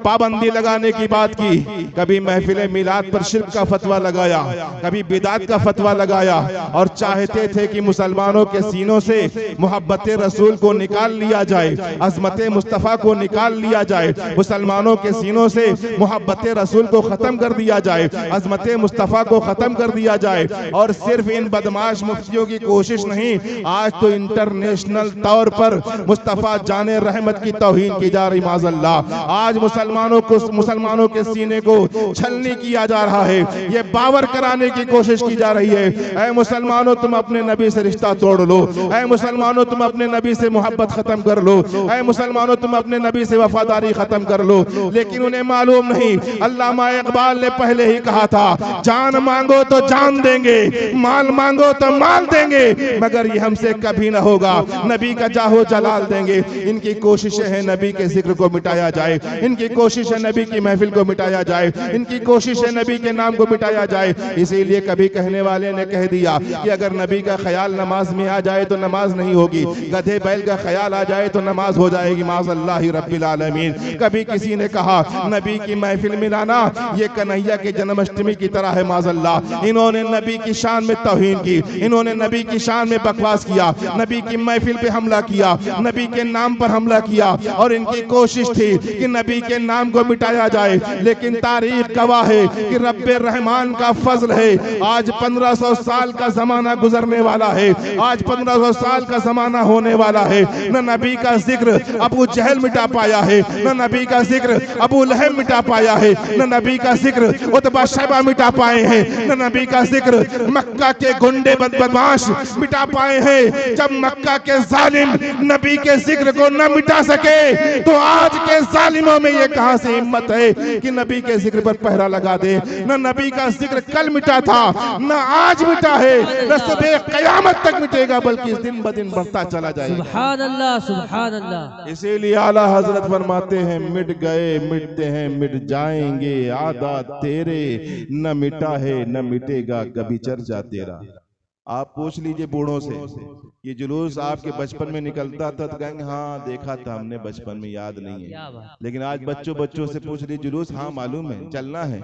پابندی لگانے کی بات کی، کبھی محفل میلاد پر شرک کا فتویٰ لگایا، کبھی بدعت کا فتویٰ لگایا، اور چاہتے تھے کہ مسلمانوں کے سینوں سے محبت رسول کو نکال لیا جائے، عظمت مصطفیٰ کو نکال لیا جائے، مسلمانوں کے سینوں سے محبت رسول کو ختم کر دیا جائے، عظمت مصطفیٰ کو ختم کر دیا جائے۔ اور صرف ان بدماش مفتیوں کی کوشش نہیں، آج تو انٹرنیشنل طور پر مصطفیٰ جان رحمت کی توہین کی جا رہی، معاذ اللہ۔ آج مسلمانوں کے سینے کو چھلنی کیا جا رہا ہے، یہ باور کرانے کی کوشش کی جا رہی ہے اے مسلمانوں تم اپنے نبی سے رشتہ توڑ لو، اے مسلمانوں تم اپنے نبی سے محبت ختم کر لو، اے مسلمانوں تم اپنے نبی سے وفاداری ختم کر لو۔ لیکن انہیں معلوم نہیں، علامہ اقبال نے پہلے ہی کہا تھا، جان مانگو تو جان دیں گے، مال مانگو تو مال دیں گے، مگر یہ ہم سے کبھی نہ ہوگا نبی کا جاہ و جلال دیں گے۔ ان کی کوششیں ہیں نبی کے ذکر کو مٹایا جائے، ان کی کوشش ہے نبی کی محفل کو مٹایا جائے، ان کی کوشش ہے نبی کے نام کو مٹایا جائے۔ اسی لیے کبھی کہنے والے نے کہہ دیا کہ اگر نبی کا خیال نماز میں آ جائے تو نماز نہیں ہوگی، گدھے بیل کا خیال آ جائے تو نماز ہو جائے گی، معاذ اللہ رب العالمین۔ کبھی کسی نے کہا نبی کی محفل میں لانا یہ کنہیا کے جنم اشٹمی کی طرح ہے، معاذ اللہ۔ انہوں نے نبی کی شان میں توہین کی، انہوں نے نبی کی شان میں بکواس کیا، نبی کی محفل پہ حملہ کیا، نبی کے نام پر حملہ کیا، اور ان کی کوشش تھی کہ نبی کے نام کو مٹایا جائے۔ لیکن تاریخ گواہ ہے کہ رب رحمان کا فضل ہے، آج 1500 سال کا زمانہ گزرنے والا ہے، آج 1500 سال کا زمانہ ہونے والا ہے، نہ نبی کا ذکر ابو جہل مٹا پایا ہے، نہ نبی کا ذکر ابو لہب مٹا پایا ہے، نہ نبی کا ذکر عتبہ شیبہ مٹا پائے ہیں، نہ نبی کا ذکر مکہ کے گنڈے بدماش مٹا پائے ہیں۔ جب مکہ کے ظالم نبی کے ذکر کو نہ مٹا سکے تو آج کے ظالموں میں یہ کہاں سے ہمت ہے کہ نبی کے ذکر پر پہرا لگا دے؟ نہ نبی کا ذکر کل مٹا تھا، نہ آج مٹا ہے، نہ صبح قیامت تک مٹے گا، بلکہ دن بدن بڑھتا چلا جائے گا۔ سبحان اللہ، سبحان اللہ۔ اسی لیے اعلیٰ حضرت فرماتے ہیں مٹ گئے مٹتے ہیں مٹ جائیں گے عادات تیرے، نہ مٹا ہے نہ مٹے گا کبھی چرچا تیرا۔ آپ پوچھ لیجئے بوڑھوں سے، یہ جلوس آپ کے بچپن میں نکلتا تھا تو کہیں گے ہاں دیکھا تھا ہم نے بچپن میں، یاد نہیں ہے۔ لیکن آج بچوں سے پوچھ لیجئے جلوس، ہاں معلوم ہے، چلنا ہے،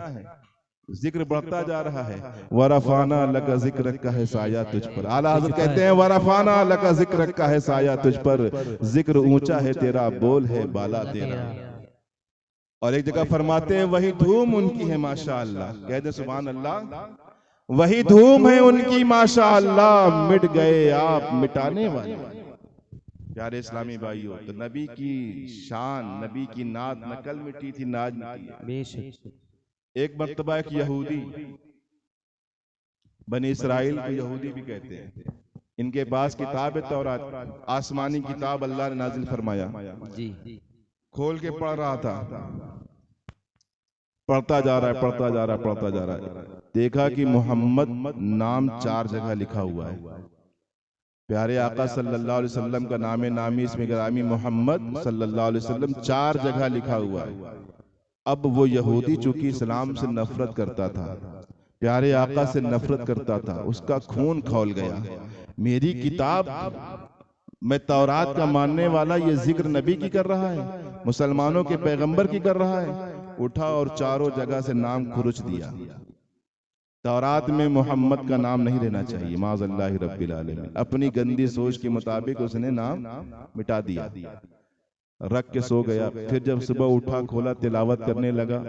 ذکر بڑھتا جا رہا ہے۔ وَرَفَعْنَا لَكَ ذِكْرَكَ ہے سایہ تجھ پر، اعلیٰ حضرت کہتے ہیں وَرَفَعْنَا لَكَ ذِكْرَكَ ہے سایہ تجھ پر، ذکر اونچا ہے تیرا، بول ہے بالا تیرا۔ اور ایک جگہ فرماتے ہیں وہی دھوم ان کی ہے ماشاءاللہ، کہہ دیں سبحان اللہ، وہی دھوم ہے ان کی ماشاءاللہ، مٹ گئے آپ مٹانے والے۔ پیارے اسلامی بھائیو، تو نبی کی شان، نبی کی نعت نہ کل مٹی تھی نہ آج مٹی ہے۔ ایک مرتبہ ایک یہودی، بنی اسرائیل کو یہودی بھی کہتے ہیں، ان کے پاس کتاب ہے تورات، آسمانی کتاب اللہ نے نازل فرمایا، کھول کے پڑھ رہا تھا، پڑھتا جا رہا ہے، دیکھا کہ محمد نام 4 جگہ لکھا ہوا ہے، پیارے آقا صلی اللہ علیہ وسلم کا نام نامی اسم گرامی محمد صلی اللہ علیہ وسلم 4 جگہ لکھا ہوا ہے۔ اب وہ یہودی چونکہ اسلام سے نفرت کرتا تھا، پیارے آقا سے نفرت کرتا تھا، اس کا خون کھول گیا، میری کتاب، میں تورات کا ماننے والا، یہ ذکر نبی کی کر رہا ہے، مسلمانوں کے پیغمبر کی کر رہا ہے، اٹھا اور 4 جگہ سے نام کھرچ دیا۔ تورات میں محمد کا نام نہیں لینا چاہیے، معاذ اللہ رب العالمین، اپنی گندی سوچ کے مطابق اس نے نام مٹا دیا، رکھ کے سو گیا۔ پھر جب صبح اٹھا کھولا تلاوت کرنے لگا،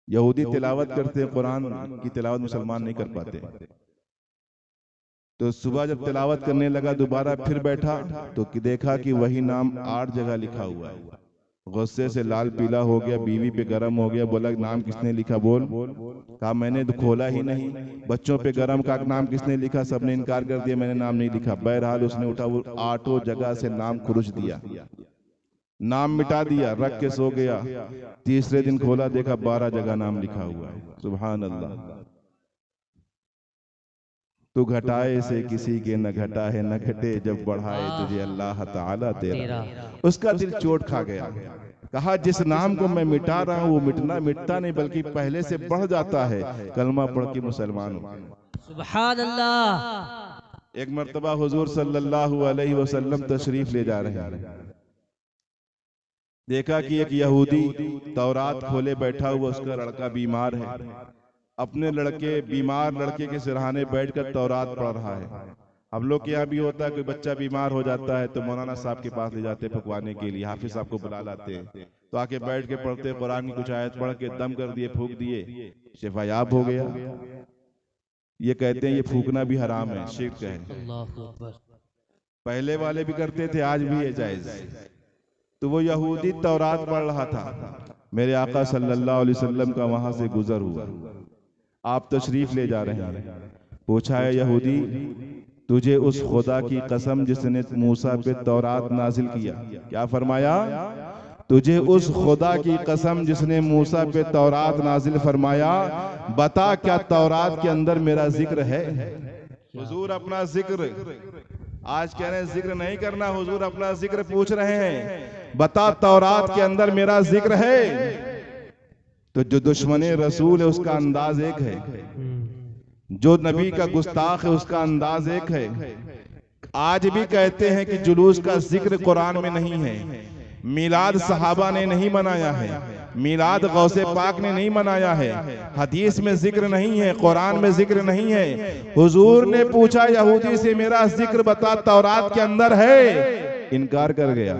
یہودی تلاوت کرتے ہیں، قرآن کی تلاوت مسلمان نہیں کر پاتے. تو صبح جب تلاوت کرنے لگا دوبارہ پھر بیٹھا تو دیکھا کہ وہی نام 8 جگہ لکھا ہوا ہے. غصے سے لال پیلا ہو گیا، بیوی پہ گرم ہو گیا، بولا نام کس نے لکھا بول. کہا میں نے کھولا ہی نہیں. بچوں پہ گرم، کہا نام کس نے لکھا، سب نے انکار کر دیا میں نے نام نہیں لکھا. بہرحال اس نے اٹھا وہ 8 جگہ سے نام کھرچ دیا، نام مٹا دیا، رکھ کے سو گیا. تیسرے دن کھولا دیکھا 12 جگہ نام لکھا ہوا ہے. سبحان اللہ. تو گھٹائے سے کسی کے نہ گھٹا ہے، نہ گھٹے جب بڑھائے تجھے اللہ تعالیٰ تیرا. اس کا دل چوٹ کھا گیا. کہا جس نام کو میں مٹا رہا ہوں وہ مٹتا نہیں بلکہ پہلے سے بڑھ جاتا ہے. کلمہ پڑھ کے مسلمان ہوں. سبحان اللہ. ایک مرتبہ حضور صلی اللہ علیہ وسلم تشریف لے جا رہے ہیں. دیکھا کہ ایک یہودی تورات کھولے بیٹھا ہوا، اس کا لڑکا بیمار ہے. اپنے بیمار لڑکے کے سرہانے بیٹھ کر تورات پڑھ رہا ہے. ہم لوگ کے یہاں بھی ہوتا ہے کوئی بچہ بیمار ہو جاتا ہے تو مولانا صاحب کے پاس لے جاتے پھکوانے کے لیے، حافظ صاحب کو بلا لاتے ہیں تو آ کے بیٹھ کے پڑھتے، قرآن کی کچھ آیت پڑھ کے دم کر دیے، پھونک دیے، شفا یاب ہو گیا. یہ کہتے ہیں یہ پھونکنا بھی حرام ہے، شرک ہے. اللہ اکبر. پہلے والے بھی کرتے تھے، آج بھی ہے جائز. تو وہ یہودی تورات پڑھ رہا تھا. میرے آقا صلی اللہ علیہ وسلم کا وہاں سے گزر ہوا. آپ تشریف لے جا رہے ہیں. پوچھا ہے یہودی تجھے اس خدا کی قسم جس نے موسیٰ پہ تورات نازل کیا، کیا فرمایا؟ تجھے اس خدا کی قسم جس نے موسیٰ پہ تورات نازل فرمایا بتا کیا تورات کے اندر میرا ذکر ہے؟ حضور اپنا ذکر آج کہہ رہے ہیں ذکر نہیں کرنا، حضور اپنا ذکر پوچھ رہے ہیں بتا تورات کے اندر میرا ذکر ہے. تو جو دشمن رسول ہے اس کا انداز ایک ہے، جو نبی کا گستاخ ہے اس کا انداز ایک ہے. آج بھی کہتے ہیں کہ جلوس کا ذکر قرآن میں نہیں ہے، میلاد صحابہ نے نہیں منایا ہے، میلاد غوث پاک نے نہیں منایا ہے، حدیث میں ذکر نہیں ہے، قرآن میں ذکر نہیں ہے. حضور نے پوچھا یہودی سے میرا ذکر بتا تورات کے اندر ہے، انکار کر گیا.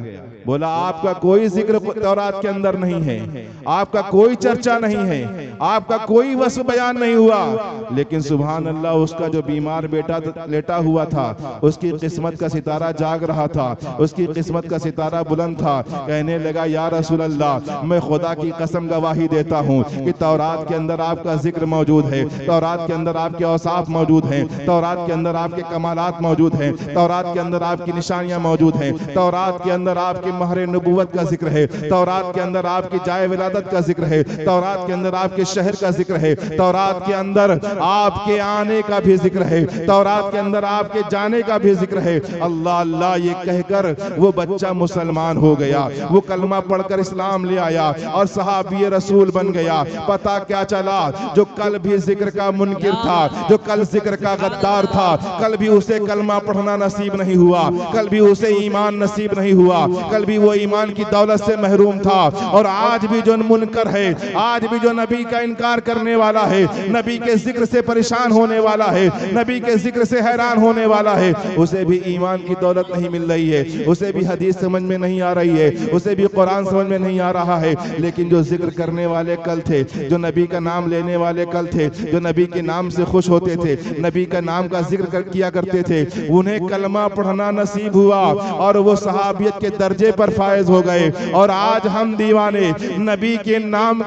بولا آپ کا کوئی ذکر تورات کے اندر نہیں ہے، آپ کا کوئی چرچا نہیں ہے، آپ کا کوئی وصف بیان نہیں ہوا. لیکن سبحان اللہ اس کا جو بیمار بیٹا لیٹا ہوا تھا اس کی قسمت کا ستارہ جاگ رہا تھا، اس کی قسمت کا ستارہ بلند تھا. کہنے لگا یا رسول اللہ میں خدا کی قسم گواہی دیتا ہوں کہ تورات کے اندر آپ کا ذکر موجود ہے، تورات کے اندر آپ کے اوصاف موجود ہیں، تورات کے اندر آپ کے کمالات موجود ہیں، تورات کے اندر آپ کی نشانیاں موجود ہیں، تورات کے اندر آپ کے مہر نبوت کا ذکر ہے، تورات کے اندر آپ کی جائے ولادت کا ذکر ہے، تورات کے اندر آپ کے شہر کا ذکر ہے، تورات کے اندر آپ کے آنے کا بھی ذکر ہے، تورات کے اندر آپ کے جانے کا بھی ذکر ہے. اللہ اللہ یہ کہہ کر وہ بچہ مسلمان ہو گیا، وہ کلمہ پڑھ کر اسلام لے آیا اور صحابی رسول بن گیا. پتہ کیا چلا؟ جو کل بھی ذکر کا منکر تھا، جو کل ذکر کا غدار تھا، کل بھی اسے کلمہ پڑھنا نصیب نہیں ہوا، کل بھی اسے ایمان نصیب نہیں ہوا، کل بھی وہ ایمان کی دولت سے محروم تھا. اور آج بھی جو منکر ہے، آج بھی جو نبی کا انکار کرنے والا ہے، نبی کے ذکر سے پریشان ہونے والا ہے، نبی کے ذکر سے حیران ہونے والا ہے، اسے بھی ایمان کی دولت نہیں مل رہی ہے، اسے بھی حدیث سمجھ میں نہیں آ رہی ہے، اسے بھی قرآن سمجھ میں نہیں آ رہا ہے. لیکن جو ذکر کرنے والے کل تھے، جو نبی کا نام لینے والے کل تھے، جو نبی کے نام سے خوش ہوتے تھے، نبی کا نام کا ذکر کیا کرتے تھے، انہیں کلمہ پڑھنا نصیب ہوا اور وہ صحابیت کے درجے پر فائز ہو گئے. اور آج ہم دیوانے نبی کے نام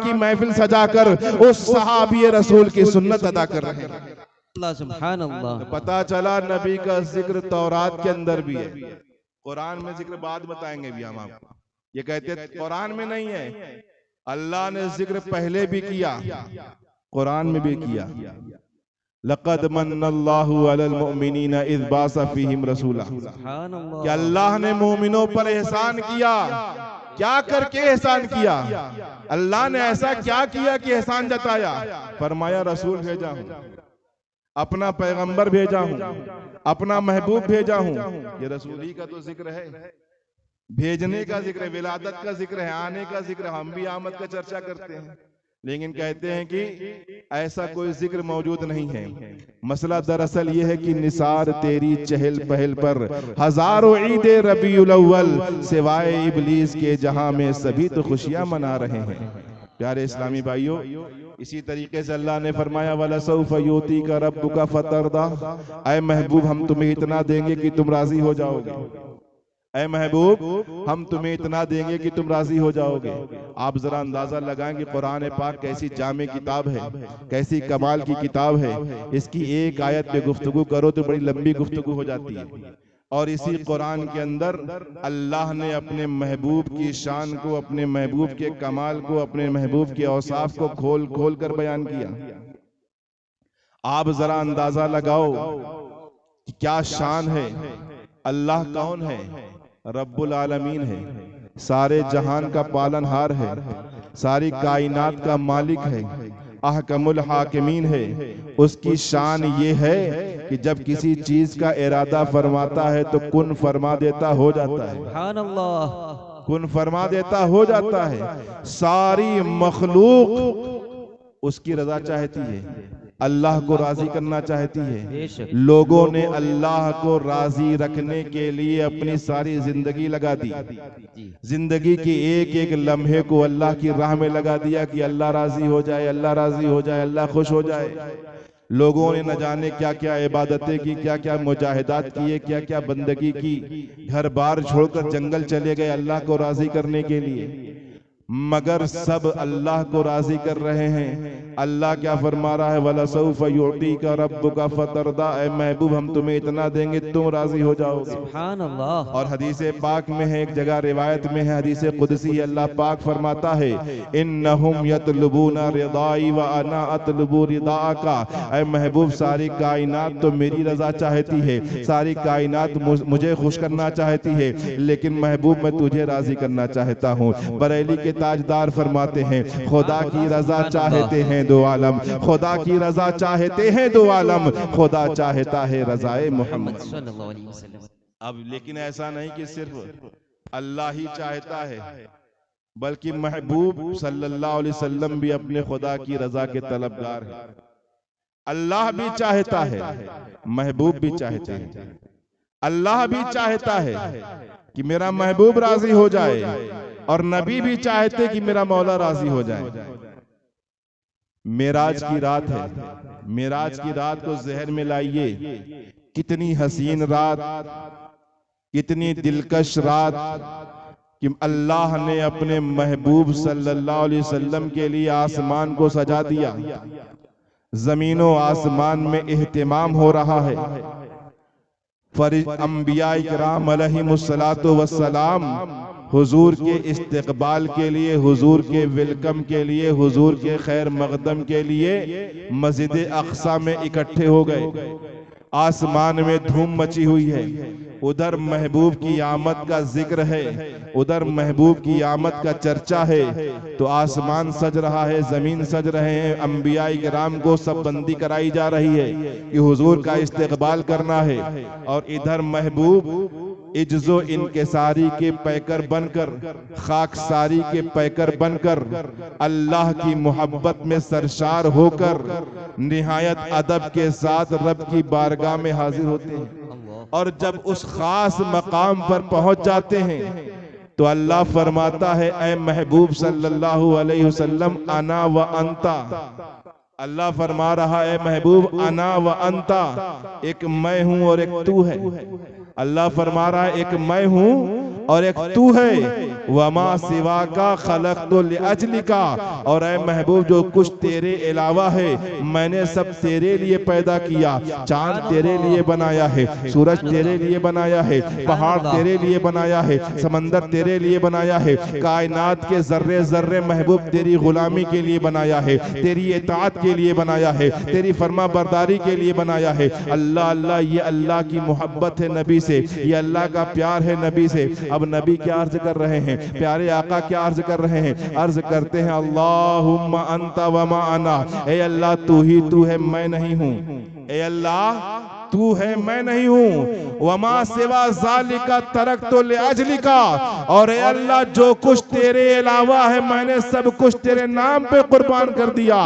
کی محفل سجا کر اس صحابی رسول کی سنت ادا کر رہے ہیں. اللہ سبحان اللہ. پتا چلا نبی کا ذکر تورات کے اندر بھی ہے. قرآن میں ذکر بعد بتائیں گے بھی ہم آپ کو. یہ کہتے ہیں قرآن میں نہیں ہے، اللہ نے ذکر پہلے بھی کیا، قرآن میں بھی کیا. لقد من اللہ علی المؤمنین اذ بعث فیہم رسولا. کہ اللہ نے مومنوں پر احسان کیا. کیا کر کے احسان کیا؟ اللہ نے ایسا کیا کیا کہ احسان جتایا؟ فرمایا رسول بھیجا ہوں، اپنا پیغمبر بھیجا ہوں، اپنا محبوب بھیجا ہوں. یہ رسولی کا تو ذکر ہے، بھیجنے کا ذکر ہے، ولادت کا ذکر ہے، آنے کا ذکر ہے. ہم بھی آمد کا چرچا کرتے ہیں لیکن کہتے ہیں کہ ایسا کوئی ذکر موجود نہیں ہے. مسئلہ دراصل یہ ہے کہ نثار تیری چہل پہل پر ہزاروں عید ربیع الاول سوائے ابلیس کے جہاں میں سبھی تو خوشیاں منا رہے ہیں. پیارے اسلامی بھائیوں، اسی طریقے سے اللہ نے فرمایا وَلَسَوْفَ يُؤْتِيكَ رَبُّكَ فَتَرْضَىٰ، اے محبوب ہم تمہیں اتنا دیں گے کہ تم راضی ہو جاؤ گے، اے محبوب ہم تمہیں اتنا دیں گے کہ تم راضی ہو جاؤ گے۔ آپ ذرا اندازہ لگائیں کہ قرآن پاک کیسی جامع کتاب ہے، کیسی کمال کی کتاب ہے، اس کی ایک آیت پہ گفتگو کرو تو بڑی لمبی گفتگو ہو جاتی ہے، اور اسی قرآن کے اندر اللہ نے اپنے محبوب کی شان کو، اپنے محبوب کے کمال کو، اپنے محبوب کے اوصاف کو کھول کھول کر بیان کیا۔ آپ ذرا اندازہ لگاؤ کہ کیا شان ہے، اللہ کون ہے؟ رب العالمین ہے، سارے جہان کا پالنہار ہے، ساری کائنات کا مالک ہے، احکم الحاکمین ہے۔ اس کی شان یہ ہے کہ جب کسی چیز کا ارادہ فرماتا ہے تو کن فرما دیتا ہو جاتا ہے، سبحان اللہ، کن فرما دیتا ہو جاتا ہے۔ ساری مخلوق اس کی رضا چاہتی ہے، اللہ کو راضی کرنا چاہتی ہے۔ بے شک، لوگوں نے اللہ کو راضی رکھنے کے لیے اپنی ساری زندگی لگا دی، جی زندگی کی ایک ایک لمحے کو اللہ کی راہ میں لگا دیا کہ اللہ راضی ہو جائے، اللہ راضی ہو جائے، اللہ خوش ہو جائے۔ لوگوں نے نہ جانے کیا کیا عبادتیں کی، کیا کیا مجاہدات کیے، کیا کیا بندگی کی، گھر بار چھوڑ کر جنگل چلے گئے اللہ کو راضی کرنے کے لیے، مگر سب اللہ کو راضی کر رہے ہیں۔ اللہ کیا فرما رہا ہے وَلَسَوْفَ يُعْطِيكَ رَبُّكَ فَتَرْضَىٰ، اے محبوب ہم تمہیں اتنا دیں گے تم راضی ہو جاؤ گے۔ سبحان اللہ، اور حدیث پاک میں ہے، ایک جگہ روایت میں ہے، حدیث قدسی، اللہ پاک فرماتا ہے اِنَّهُمْ يَطْلُبُونَ رِضَائِي وَأَنَا أَطْلُبُ رِضَاءَكَ، اے محبوب ساری کائنات تو میری رضا چاہتی ہے، ساری کائنات مجھے خوش کرنا چاہتی ہے، لیکن محبوب میں تجھے راضی کرنا چاہتا ہوں۔ بریلی کے تاجدار فرماتے ہیں خدا کی رضا چاہتے ہیں دو عالم، خدا کی رضا چاہتے ہیں دو عالم، خدا چاہتا ہے رضائے محمد صلی اللہ علیہ وسلم۔ اب لیکن ایسا نہیں کہ صرف اللہ ہی چاہتا ہے، بلکہ محبوب صلی اللہ علیہ وسلم بھی اپنے خدا کی رضا کے طلبگار ہیں۔ اللہ بھی چاہتا ہے، محبوب بھی چاہتے ہیں۔ اللہ بھی چاہتا ہے کہ میرا محبوب راضی ہو جائے، اور نبی بھی چاہتے کہ میرا مولا راضی ہو جائے۔ معراج کی رات ہے، معراج کی رات کو ذہن میں لائیے، کتنی حسین رات، کتنی دلکش رات کہ اللہ نے اپنے محبوب صلی اللہ علیہ وسلم کے لیے آسمان کو سجا دیا، زمین و آسمان میں اہتمام ہو رہا ہے۔ انبیاء کرام علیہم السلام حضور کے استقبال کے لیے، حضور کے ویلکم کے لیے، حضور کے خیر مقدم کے لیے مسجد اقصی میں اکٹھے ہو گئے۔ آسمان میں دھوم مچی ہوئی ہے، ادھر محبوب کی آمد کا ذکر ہے، ادھر محبوب کی آمد کا چرچا ہے، تو آسمان سج رہا ہے، زمین سج رہے ہیں، انبیاء کرام کو سب بندی کرائی جا رہی ہے کہ حضور کا استقبال کرنا ہے، اور ادھر محبوب عجز و انکساری کے پیکر بن کر، خاکساری کے پیکر بن کر، اللہ کی محبت میں سرشار ہو کر نہایت ادب کے ساتھ رب کی بارگاہ میں حاضر ہوتے ہیں۔ اور جب اس خاص مقام پر پہنچ جاتے ہیں تو اللہ فرماتا ہے اے محبوب صلی اللہ علیہ وسلم انا و انتا، اللہ فرما رہا ہے محبوب انا و انتا، ایک میں ہوں اور ایک تو ہے۔ اللہ فرما رہا ہے ایک میں ہوں اور ایک تو ہے، وَمَا سِوَاكَ خَلَقْتُ لِأَجْلِكَ، اور اے محبوب جو کچھ تیرے علاوہ ہے میں نے سب تیرے لیے پیدا کیا، چاند تیرے لیے بنایا ہے، سورج تیرے لیے بنایا ہے، پہاڑ تیرے لیے بنایا ہے، سمندر تیرے لیے بنایا ہے، کائنات کے ذرے ذرے محبوب تیری غلامی کے لیے بنایا ہے، تیری اطاعت کے لیے بنایا ہے، تیری فرما برداری کے لیے بنایا ہے۔ اللہ اللہ، یہ اللہ کی محبت ہے نبی سے، یہ اللہ کا پیار ہے نبی سے۔ اب نبی کیا عرض کر رہے ہیں، پیارے آقا کیا عرض کر رہے ہیں، عرض کرتے ہیں اللہم انت وما انا، اے اللہ تو ہی تو ہے میں نہیں ہوں، اے اللہ تو ہے میں نہیں ہوں، وما سوا ذالک ترکت لاجلک، اور اے اللہ جو کچھ تیرے علاوہ ہے میں نے سب کچھ تیرے نام پہ قربان کر دیا۔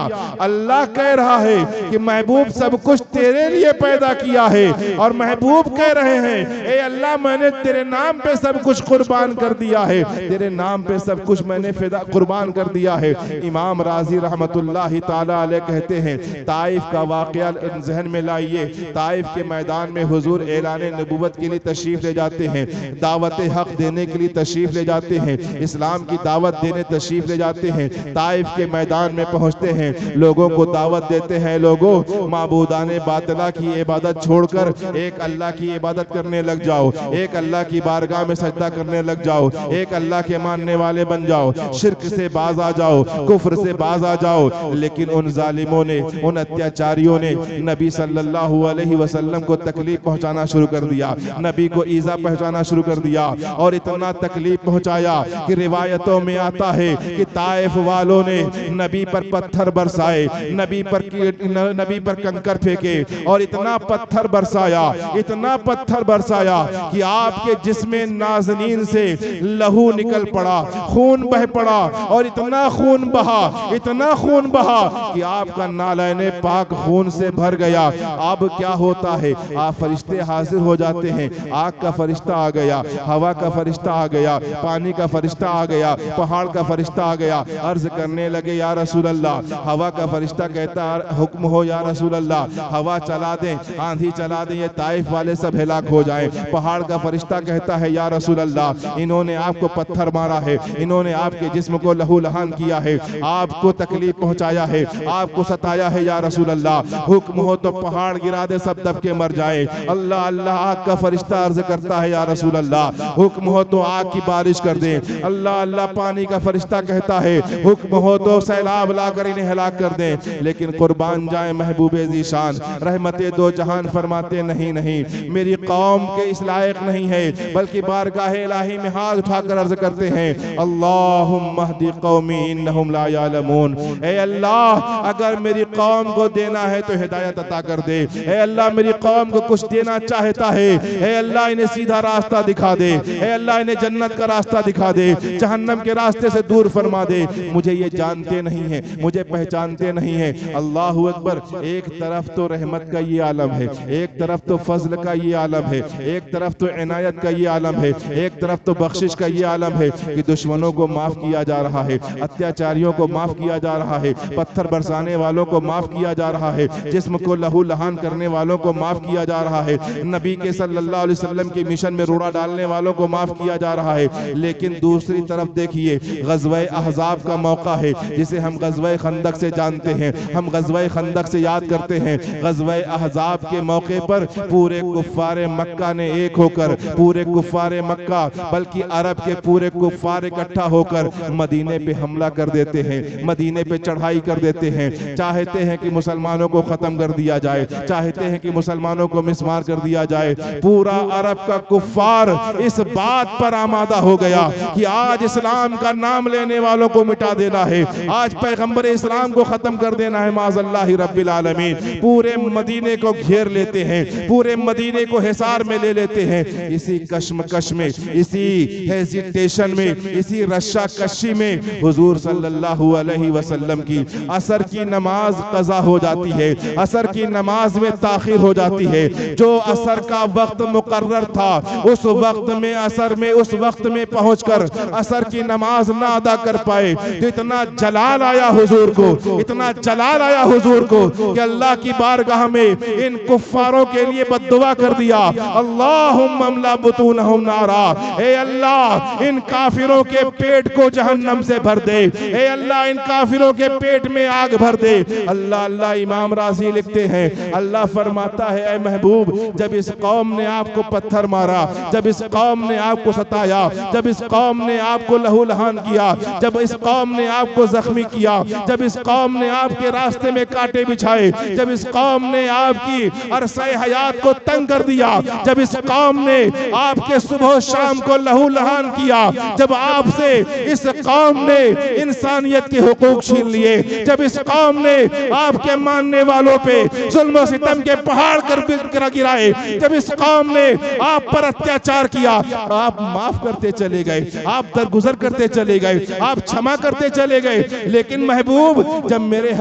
اللہ کہہ رہا ہے کہ محبوب سب کچھ تیرے لیے پیدا کیا ہے، اور محبوب کہہ رہے ہیں اے اللہ میں نے تیرے نام پہ سب کچھ قربان کر دیا ہے، تیرے نام پہ سب کچھ میں نے قربان کر دیا ہے۔ امام رازی رحمت اللہ تعالی علیہ کہتے ہیں طائف کا واقعہ ذہن میں لائیے، طائف کے میدان میں حضور اعلان نبوت کے لیے تشریف لے جاتے ہیں، دعوت حق دینے کے لیے تشریف لے جاتے ہیں، اسلام کی دعوت دینے تشریف لے جاتے ہیں۔ طائف کے میدان میں پہنچتے ہیں، لوگوں کو دعوت دیتے ہیں، لوگوں معبودان باطلہ کی عبادت چھوڑ کر ایک اللہ کی عبادت کرنے لگ جاؤ، ایک اللہ کی بارگاہ میں سجدہ کرنے لگ جاؤ، ایک اللہ کے ماننے والے بن جاؤ، شرک سے باز آ جاؤ، کفر سے باز آ جاؤ۔ لیکن ان ظالموں نے، ان اتیاچاریوں نے نبی صلی اللہ علیہ وسلم کو تکلیف پہنچانا شروع کر دیا، نبی کو ایذا پہنچانا شروع کر دیا، اور اتنا تکلیف پہنچایا کہ روایتوں میں آتا ہے کہ طائف والوں نے نبی پر پتھر برسائے، نبی پر کنکر پھینکے، اور اتنا پتھر برسایا، اتنا پتھر برسایا کہ آپ کے جسم نازنین سے لہو نکل پڑا، خون بہ پڑا، اور اتنا خون بہا، اتنا خون بہا کہ آپ کا نالین پاک خون سے بھر گیا۔ اب کیا ہوتا ہے؟ آپ فرشتے حاضر ہو جاتے ہیں، آگ کا فرشتہ آ گیا، ہوا کا فرشتہ آ گیا، پانی کا فرشتہ آ گیا، پہاڑ کا فرشتہ آ گیا، عرض کرنے لگے یا رسول اللہ، ہوا کا فرشتہ کہتا حکم ہو یا رسول اللہ، ہوا چلا دیں، آندھی چلا دیں، یہ طائف والے سب ہلاک ہو جائیں۔ پہاڑ کا فرشتہ کہتا ہے یا رسول اللہ، انہوں نے آپ کو پتھر مارا ہے، انہوں نے آپ کے جسم کو لہو لہان کیا ہے، آپ کو تکلیف پہنچایا ہے، آپ کو ستایا ہے یا رسول اللہ، حکم ہو تو پہاڑ گرا دے، سب دب کے مر جائے۔ اللہ اللہ، آگ کا فرشتہ عرض کرتا ہے یا رسول اللہ، حکم ہو تو آگ کی بارش کر دیں۔ اللہ اللہ، پانی کا فرشتہ کہتا ہے حکم ہو تو سیلاب لا کر انہیں ہلاک کر دیں۔ لیکن قربان جائیں محبوب ذیشان، رحمت دو جہان فرماتے نہیں نہیں، میری قوم کے اس لائق نہیں ہے، بلکہ بارگاہ الہی میں ہاتھ اٹھا کر عرض کرتے ہیں اللہم اہدی قومی انہم لا یعلمون، اے اللہ اگر میری قوم کو دینا ہے تو ہدایت عطا کر دے، اے اللہ میری قوم کو کچھ دینا چاہتا ہے، اے اللہ انہیں سیدھا راستہ دکھا دے، اے اللہ انہیں جنت کا راستہ دکھا دے، جہنم کے راستے سے دور فرما دے۔ مجھے یہ جانتے نہیں ہیں، مجھے پہچانتے نہیں ہیں۔ اللہ اکبر، ایک طرف تو رحمت کا یہ عالم ہے، ایک طرف تو فضل کا یہ عالم ہے، ایک طرف تو عنایت کا یہ عالم ہے، ایک طرف تو بخشش کا یہ عالم ہے کہ دشمنوں کو معاف کیا جا رہا ہے، اتیاچاریوں کو معاف کیا جا رہا ہے، پتھر برسانے والوں کو معاف کیا جا رہا ہے، جسم کو لہو لہان کرنے والوں کو معاف کیا جا رہا ہے، نبی کے صلی اللہ علیہ وسلم کی مشن میں روڑا ڈالنے والوں کو معاف کیا جا رہا ہے۔ لیکن دوسری طرف دیکھیے، غزوہ احزاب کا موقع ہے جسے ہم غزوہ خندق سے جانتے ہیں، ہم غزوہ خندق سے یاد کرتے ہیں۔ غزوہ احزاب کے موقع پر پورے کفار مکہ نے ایک ہو کر، پورے کفار مکہ بلکہ عرب کے پورے کفار اکٹھا ہو کر مدینے پہ حملہ کر دیتے ہیں، مدینے پہ چڑھائی کر دیتے ہیں، چاہتے ہیں کہ مسلمانوں کو ختم کر دیا جائے، چاہتے ہیں کہ مسلمانوں کو مسمار کر دیا جائے۔ پورا عرب کا کفار اس بات پر آمادہ ہو گیا کہ آج اسلام کا نام لینے والوں کو مٹا دینا ہے، آج پیغمبر اسلام کو ختم کر دینا ہے معاذ اللہ رب العالمین۔ پورے مدینے کو گھیر لیتے ہیں، پورے مدینے کو حصار میں لے لیتے ہیں۔ اسی کشمکش میں، اسی ہیزیٹیشن میں، اسی رشا کشی میں حضور صلی اللہ علیہ وسلم کی عصر کی نماز قضا ہو جاتی ہے، عصر کی نماز میں تاخیر ہو جاتی ہے۔ جو عصر کا وقت مقرر تھا اس وقت میں، عصر میں اس وقت میں پہنچ کر عصر کی نماز نہ ادا کر پائے تو اتنا جلال آیا حضور کو، اتنا جلال آیا حضور کو کہ اللہ کی بارگاہ میں ان کفاروں کے لیے بد دعا کر دیا اللہم املا بطونہم نارا، اے اللہ ان کافروں کے پیٹ کو جہنم سے بھر دے، اے اللہ ان کافروں کے پیٹ میں آگ بھر دے۔ اللہ اللہ، امام رازی لکھتے ہیں اللہ فرماتا ہے اے محبوب، جب اس قوم نے آپ کو پتھر مارا، جب اس قوم نے آپ کو ستایا، جب اس قوم نے آپ کو لہو لہان کیا، جب اس قوم نے آپ کو زخمی کیا، جب اس قوم نے آپ کے راستے میں کانٹے بچھائے، جب اس قوم نے آپ کی عرصہ حیات کو تنگ کر دیا، جب اس قوم نے آپ کے صبح و شام کو لہو لہان کیا، جب آپ سے اس قوم نے انسانیت کے حقوق چھین لیے، جب اس قوم نے آپ کے ماننے والوں پہ ظلم و ستم کے پہاڑ اکھاڑ کر گرائے، جب اس قوم نے آپ پر اتیاچار کیا، آپ معاف کرتے چلے گئے، آپ درگزر کرتے چلے گئے، آپ چھما کرتے چلے گئے. لیکن محبوب جب میرے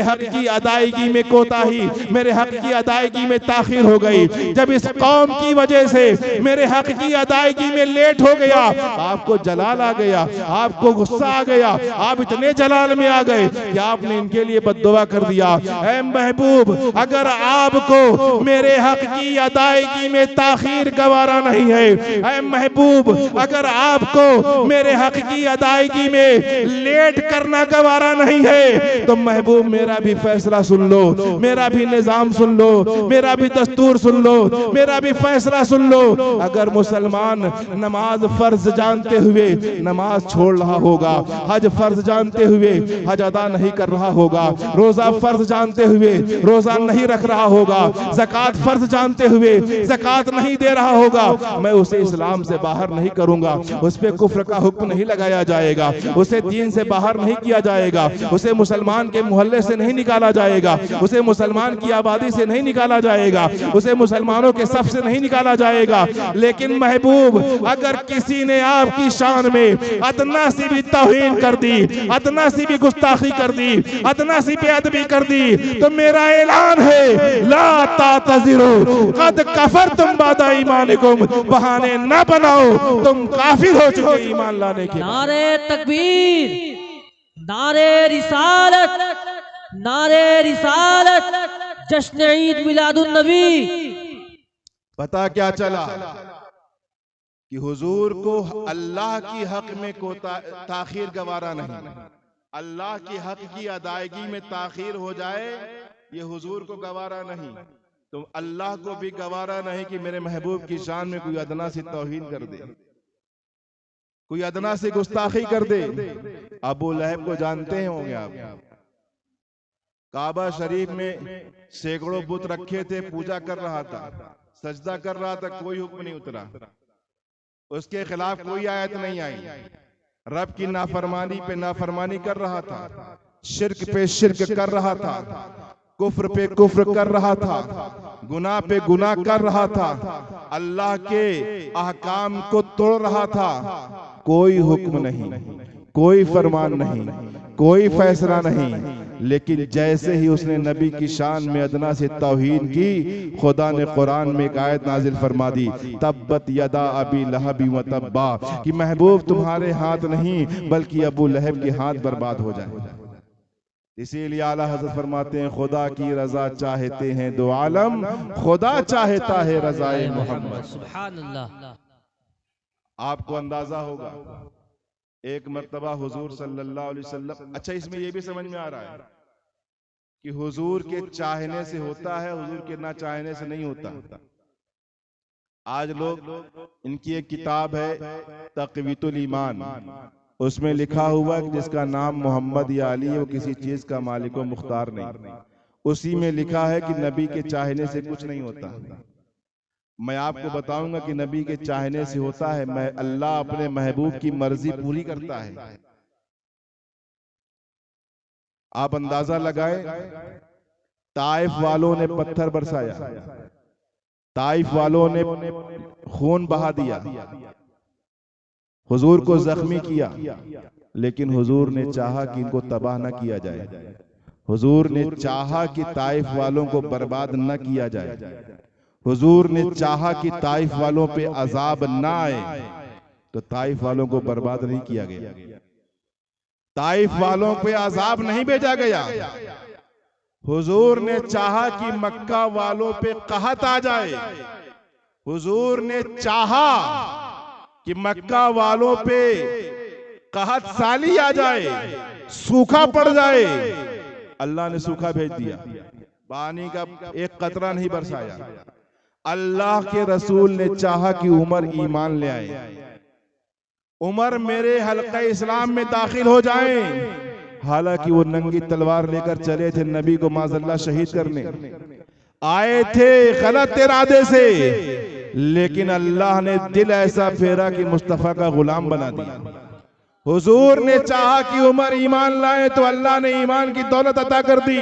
حق کی ادائیگی میں کوتاہی، میرے حق کی ادائیگی میں تاخیر ہو گئی، جب اس قوم کی وجہ سے میرے حق کی ادائیگی میں لیٹ ہو گیا، آپ کو جلال آ گیا، آپ کو غصہ آ گیا، آپ اتنے جلال میں آ گئے کہ آپ نے ان کے لیے بد دعا کر دیا. اے محبوب، اگر آپ کو میرے حق کی ادائیگی میں تاخیر گوارا نہیں ہے، اے محبوب اگر آپ کو میرے حق کی ادائیگی میں لیٹ کرنا گوارا نہیں ہے، تو محبوب میرا بھی فیصلہ سن لو، میرا بھی نظام سن لو، میرا بھی دستور سن لو، میرا بھی فیصلہ سن لو. اگر مسلمان نماز فرض جانتے ہوئے نماز چھوڑ رہا ہوگا، حج فرض جانتے ہوئے حج ادا نہیں کر رہا ہوگا، روزہ فرض جانتے ہوئے روزہ نہیں رکھ رہا ہوگا، زکوٰۃ فرض جانتے ہوئے زکوٰۃ نہیں دے رہا ہوگا، میں اسے اسلام سے باہر نہیں کروں گا، اس پہ کفر کا حکم نہیں لگایا جائے گا، اسے دین سے باہر نہیں کیا جائے گا، اسے مسلمان کے محلے سے نہیں نکالا جائے گا، اسے مسلمان کی آبادی سے نہیں نکالا جائے گا، اسے مسلمانوں کے صف سے نہیں نکالا جائے گا. لیکن محبوب اگر کسی نے آپ کی شان میں ادنا سی بھی توہین کر دی، ادنا سی بھی گستاخی کر دی، ادنا سی بے ادبی کر دی، تو میرا اعلان ہے لا تعتذروا قد کفرتم بعد ایمانکم، بہانے نہ بناؤ، تم کافر ہو چکے ایمان لانے کے. نعرہ تکبیر، نعرہ رسالت، نعرہ رسالت، جشن عید میلاد النبی. پتا کیا چلا کہ حضور کو اللہ کی حق میں تاخیر گوارا نہیں، اللہ کی حق کی ادائیگی میں تاخیر ہو جائے یہ حضور کو گوارا نہیں، تو اللہ کو بھی گوارا نہیں کہ میرے محبوب کی شان میں کوئی ادنا سی توہین کر دے، کوئی ادنا سی گستاخی کر دے. ابو لہب کو جانتے ہوں گے آپ، کعبہ شریف میں سینکڑوں بت رکھے تھے، پوجا کر رہا تھا، سجدہ کر رہا تھا، کوئی حکم نہیں اترا، اس کے خلاف کوئی آیت نہیں آئی، رب کی نافرمانی پہ نافرمانی کر رہا تھا، شرک پہ شرک کر رہا تھا، کفر پہ کفر کر رہا تھا، گناہ پہ گناہ کر رہا تھا، اللہ کے احکام کو توڑ رہا تھا. کوئی حکم نہیں، کوئی فرمان نہیں، کوئی فیصلہ نہیں. لیکن جیسے ہی اس نے نبی کی شان میں ادنا سے توہین کی، خدا نے قرآن میں ایک آیت نازل فرما دی، تبت یدا ابی لہب و تبا، کہ محبوب تمہارے ہاتھ نہیں بلکہ ابو لہب کے ہاتھ برباد ہو جائے. اسی لیے اعلیٰ حضرت فرماتے ہیں خدا کی رضا چاہتے ہیں دو عالم، خدا چاہتا ہے رضائے محمد. سبحان اللہ. آپ کو اندازہ ہوگا ایک مرتبہ حضور صلی اللہ علیہ وسلم، اچھا اس میں یہ بھی سمجھ میں آ رہا ہے کہ حضور کے چاہنے سے ہوتا ہے، حضور کے نہ چاہنے سے نہیں ہوتا. آج لوگ، ان کی ایک کتاب ہے تقویت الایمان، اس میں لکھا ہوا کہ جس کا نام محمد یا علی ہے وہ کسی چیز کا مالک و مختار نہیں. اسی میں لکھا ہے کہ نبی کے چاہنے سے کچھ نہیں ہوتا. میں آپ کو بتاؤں گا کہ نبی کے چاہنے سے ہوتا ہے. میں اللہ اپنے محبوب کی مرضی پوری کرتا ہے. آپ اندازہ لگائیں، طائف والوں نے پتھر برسایا، طائف والوں نے خون بہا دیا، حضور کو زخمی کیا، لیکن حضور نے چاہا کہ ان کو تباہ نہ کیا جائے. حضور نے چاہا کہ طائف والوں کو برباد نہ کیا جائے. حضور نے چاہا کہ طائف والوں پہ عذاب نہ آئے، تو طائف والوں کو برباد نہیں کیا گیا، طائف والوں پہ عذاب نہیں بھیجا گیا. حضور نے چاہا کہ مکہ والوں پہ قحط آ جائے. حضور نے چاہا کہ مکہ والوں پہ قحط سالی آ جائے، سوکھا پڑ جائے. اللہ نے سوکھا بھیج دیا، پانی کا ایک قطرہ نہیں برسایا. اللہ کے رسول نے چاہا کہ عمر ایمان لے آئے، عمر میرے حلقہ اسلام میں داخل ہو جائیں. حالانکہ وہ ننگی تلوار لے کر چلے تھے نبی کو معاذ اللہ شہید کرنے، آئے تھے غلط ارادے سے، لیکن اللہ نے دل ایسا پھیرا کہ مصطفیٰ کا غلام بنا دیا. حضور نے چاہا کہ عمر ایمان لائے تو اللہ نے ایمان کی دولت عطا کر دی.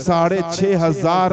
6500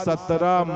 17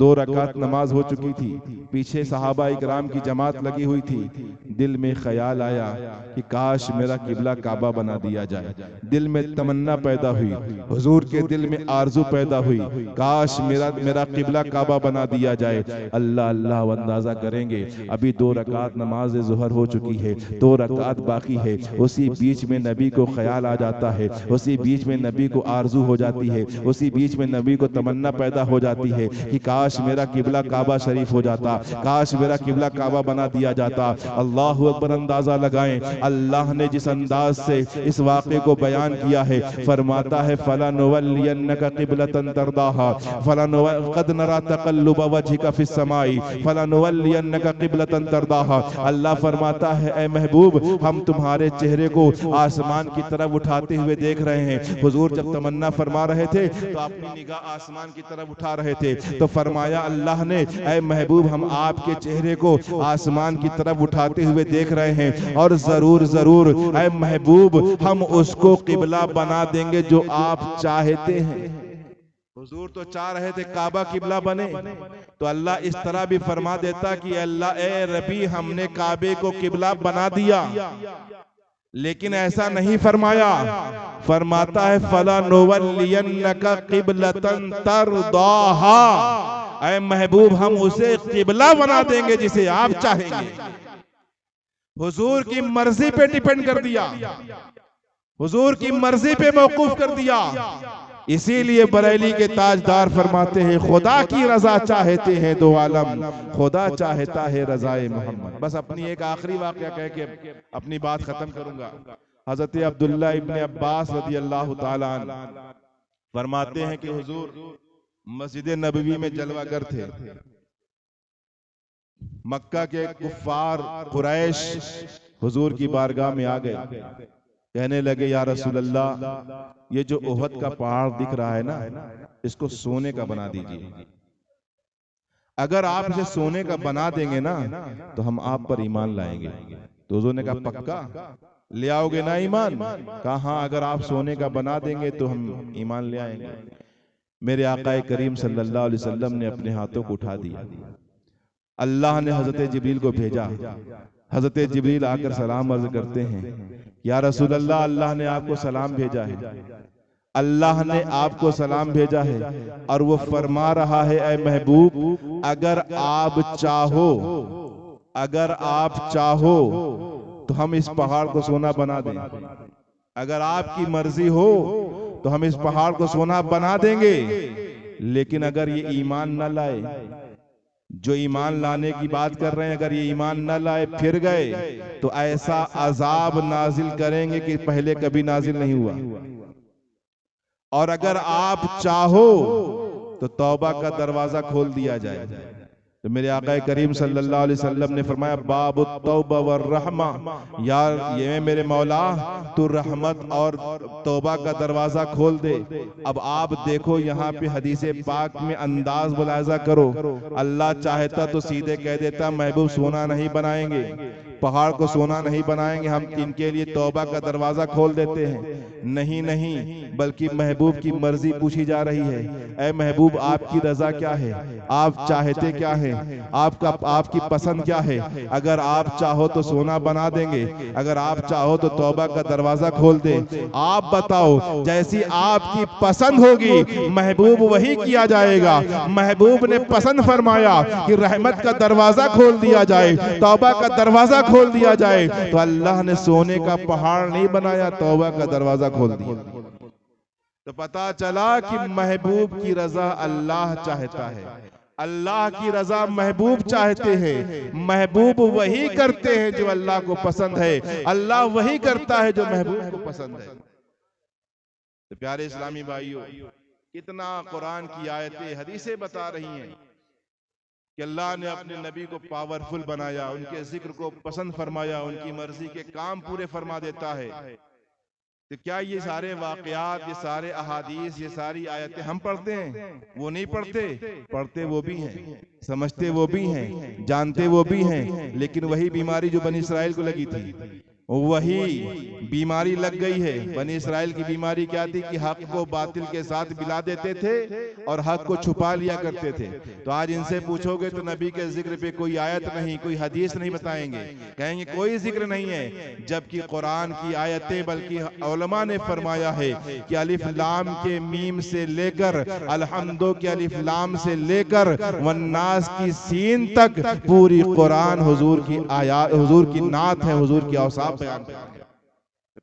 2 رکعت نماز ہو چکی تھی، پیچھے صحابہ اکرام کی جماعت لگی ہوئی تھی. دل میں خیال آیا کہ کاش میرا قبلہ کعبہ بنا دیا جائے. دل میں تمنا پیدا ہوئی، حضور کے دل میں آرزو پیدا ہوئی، کاش میرا قبلہ کعبہ بنا دیا جائے. اللہ اللہ اندازہ کریں گے ابھی 2 رکعت نماز ظہر ہو چکی ہے، 2 رکعت باقی ہے. اسی بیچ میں نبی کو خیال آ جاتا ہے، اسی بیچ میں نبی کو آرزو ہو جاتی ہے، اسی بیچ میں نبی کو تمنا پیدا ہو جاتی ہے کہ کاش میرا قبلہ کعبہ شریف ہو جاتا، کاش میرا قبلہ کعبہ بنا دیا جاتا. اللہ اکبر. اندازہ لگائیں اللہ نے جس انداز سے اس واقعے کو بیان کیا ہے، فرماتا ہے فَلَنُوَلِّيَنَّكَ قِبْلَةً تَرْضَاهَا قَدْ نَرَى تَقَلُّبَ وَجْهِكَ فِي السَّمَاءِ فَلَنُوَلِّيَنَّكَ قِبْلَةً تَرْضَاهَا. اللہ فرماتا ہے اے محبوب ہم تمہارے چہرے کو آسمان کی طرف اٹھاتے ہوئے دیکھ رہے ہیں. حضور جب تمنا فرما رہے تھے تو اپنی نگاہ آسمان کی طرف اٹھا رہے تھے، تو فرمایا اللہ نے اے محبوب ہم آپ کے چہرے کو آسمان کی طرف اٹھاتے ہوئے دیکھ رہے ہیں، اور ضرور ضرور اے محبوب ہم اس کو قبلہ بنا دیں گے جو آپ چاہتے ہیں. حضور تو چاہ رہے تھے کعبہ قبلہ بنے، تو اللہ اس طرح بھی فرما دیتا کہ اللہ اے ربی ہم نے کعبے کو قبلہ بنا دیا، لیکن ایسا نہیں فرمایا. فرماتا ہے فَلَنُوَلِّيَنَّكَ قِبْلَةً تَرْضَاهَا. اے محبوب ہم اسے قبلہ بنا دیں گے جسے آپ چاہیں گے. حضور کی مرضی پہ ڈیپینڈ کر دیا، حضور کی مرضی پہ موقوف کر دیا. اسی لیے بریلی کے تاجدار فرماتے ہیں خدا کی رضا چاہتے ہیں دو عالم، خدا چاہتا ہے رضائے محمد. بس اپنی ایک آخری واقعہ کہہ کے اپنی بات ختم کروں گا. حضرت عبداللہ ابن عباس رضی اللہ تعالیٰ عنہ فرماتے ہیں کہ حضور مسجد نبوی میں جلوہ گر تھے. مکہ کے کفار قریش حضور کی بارگاہ میں آ گئے، کہنے لگے یا رسول اللہ یہ جو احد کا پہاڑ دکھ رہا ہے نا اس کو سونے کا بنا دیجئے. اگر آپ اسے سونے کا بنا دیں گے نا تو ہم آپ پر ایمان لائیں گے. تو حضور نے کہا پکا لے آؤ گے نا ایمان؟ کہا ہاں اگر آپ سونے کا بنا دیں گے تو ہم ایمان لے آئیں گے. میرے آقا کریم صلی اللہ علیہ وسلم نے اپنے ہاتھوں کو اٹھا دیا. اللہ نے حضرت جبریل کو بھیجا. حضرت جبریل آ کر سلام عرض کرتے ہیں یا رسول اللہ اللہ نے آپ کو سلام بھیجا ہے، اللہ نے آپ کو سلام بھیجا ہے، اور وہ فرما رہا ہے اے محبوب اگر آپ چاہو تو ہم اس پہاڑ کو سونا بنا دیں. اگر آپ کی مرضی ہو تو ہم اس پہاڑ کو سونا بنا دیں گے. لیکن اگر یہ ایمان نہ لائے، جو ایمان لانے کی بات کر رہے ہیں، اگر یہ ایمان نہ لائے پھر گئے تو ایسا عذاب نازل کریں گے کہ پہلے کبھی نازل نہیں ہوا. اور اگر آپ چاہو تو توبہ کا دروازہ کھول دیا جائے. تو میرے آقا کریم صلی اللہ علیہ وسلم نے فرمایا باب التوبہ والرحمہ، یار یہ میرے مولا تو رحمت اور توبہ کا دروازہ کھول دے. اب آپ دیکھو یہاں پہ حدیث پاک میں انداز ملاحظہ کرو. اللہ چاہتا تو سیدھے کہہ دیتا محبوب سونا نہیں بنائیں گے، پہاڑ کو سونا نہیں بنائیں گے، ہم ان کے لیے توبہ کا دروازہ کھول دیتے ہیں. نہیں بلکہ محبوب کی مرضی پوچھی جا رہی ہے. اے محبوب آپ کی رضا کیا ہے، آپ چاہتے کیا ہے، آپ کی پسند کیا ہے. اگر آپ چاہو تو سونا بنا دیں گے، اگر آپ چاہو تو توبہ کا دروازہ کھول دیں. آپ بتاؤ جیسی آپ کی پسند ہوگی محبوب وہی کیا جائے گا. محبوب نے پسند فرمایا کہ رحمت کا دروازہ کھول دیا جائے، توبہ کا دروازہ کھول دیا جائے، تو اللہ نے سونے کا پہاڑ نہیں بنایا، توبہ کا دروازہ کھول دیا. تو پتا چلا کہ محبوب کی رضا اللہ چاہتا ہے، اللہ کی رضا محبوب چاہتے ہیں. محبوب وہی کرتے ہیں جو اللہ کو پسند ہے، اللہ وہی کرتا ہے جو محبوب کو پسند ہے. تو پیارے اسلامی بھائیوں کتنا قرآن کی آیتیں حدیثیں بتا رہی ہیں کہ اللہ نے اپنے نبی کو پاورفل بنایا، ان کے ذکر کو پسند فرمایا، ان کی مرضی کے کام پورے فرما دیتا ہے. تو کیا یہ سارے واقعات، یہ سارے احادیث، یہ ساری آیتیں ہم پڑھتے ہیں؟ وہ نہیں پڑھتے، پڑھتے وہ بھی ہیں، سمجھتے وہ بھی ہیں، جانتے وہ بھی ہیں. لیکن وہی بیماری جو بنی اسرائیل کو لگی تھی، وہی بیماری لگ گئی ہے۔ بنی اسرائیل کی بیماری کیا تھی کہ حق کو باطل کے ساتھ ملا دیتے تھے اور حق کو چھپا لیا کرتے تھے۔ تو آج ان سے پوچھو گے تو نبی کے ذکر پہ کوئی آیت نہیں، کوئی حدیث نہیں بتائیں گے، کہیں گے کوئی ذکر نہیں ہے، جبکہ قرآن کی آیتیں بلکہ علماء نے فرمایا ہے کہ الف لام کے میم سے لے کر الحمدو کے الف لام سے لے کر والناس کی سین تک پوری قرآن حضور کی آیات، حضور کی نعت ہے، حضور کی اوصاف بیان کرتے ہیں۔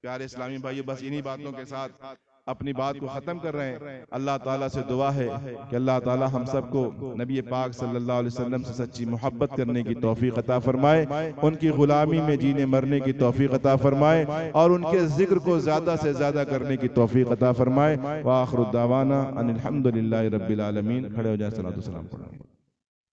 پیارے اسلامی بھائیو، بس انہی باتوں کے ساتھ اپنی بات کو ختم کر رہے ہیں۔ اللہ تعالیٰ سے دعا ہے کہ اللہ تعالیٰ ہم سب کو نبی پاک صلی اللہ علیہ وسلم سے سچی محبت کرنے کی توفیق عطا فرمائے، ان کی غلامی میں جینے مرنے کی توفیق عطا فرمائے، اور ان کے ذکر کو زیادہ سے زیادہ کرنے کی توفیق عطا فرمائے۔ وآخر الدعوانا ان الحمدللہ رب العالمین۔ کھڑے ہو جائیں، صلاۃ و سلام پڑھیں۔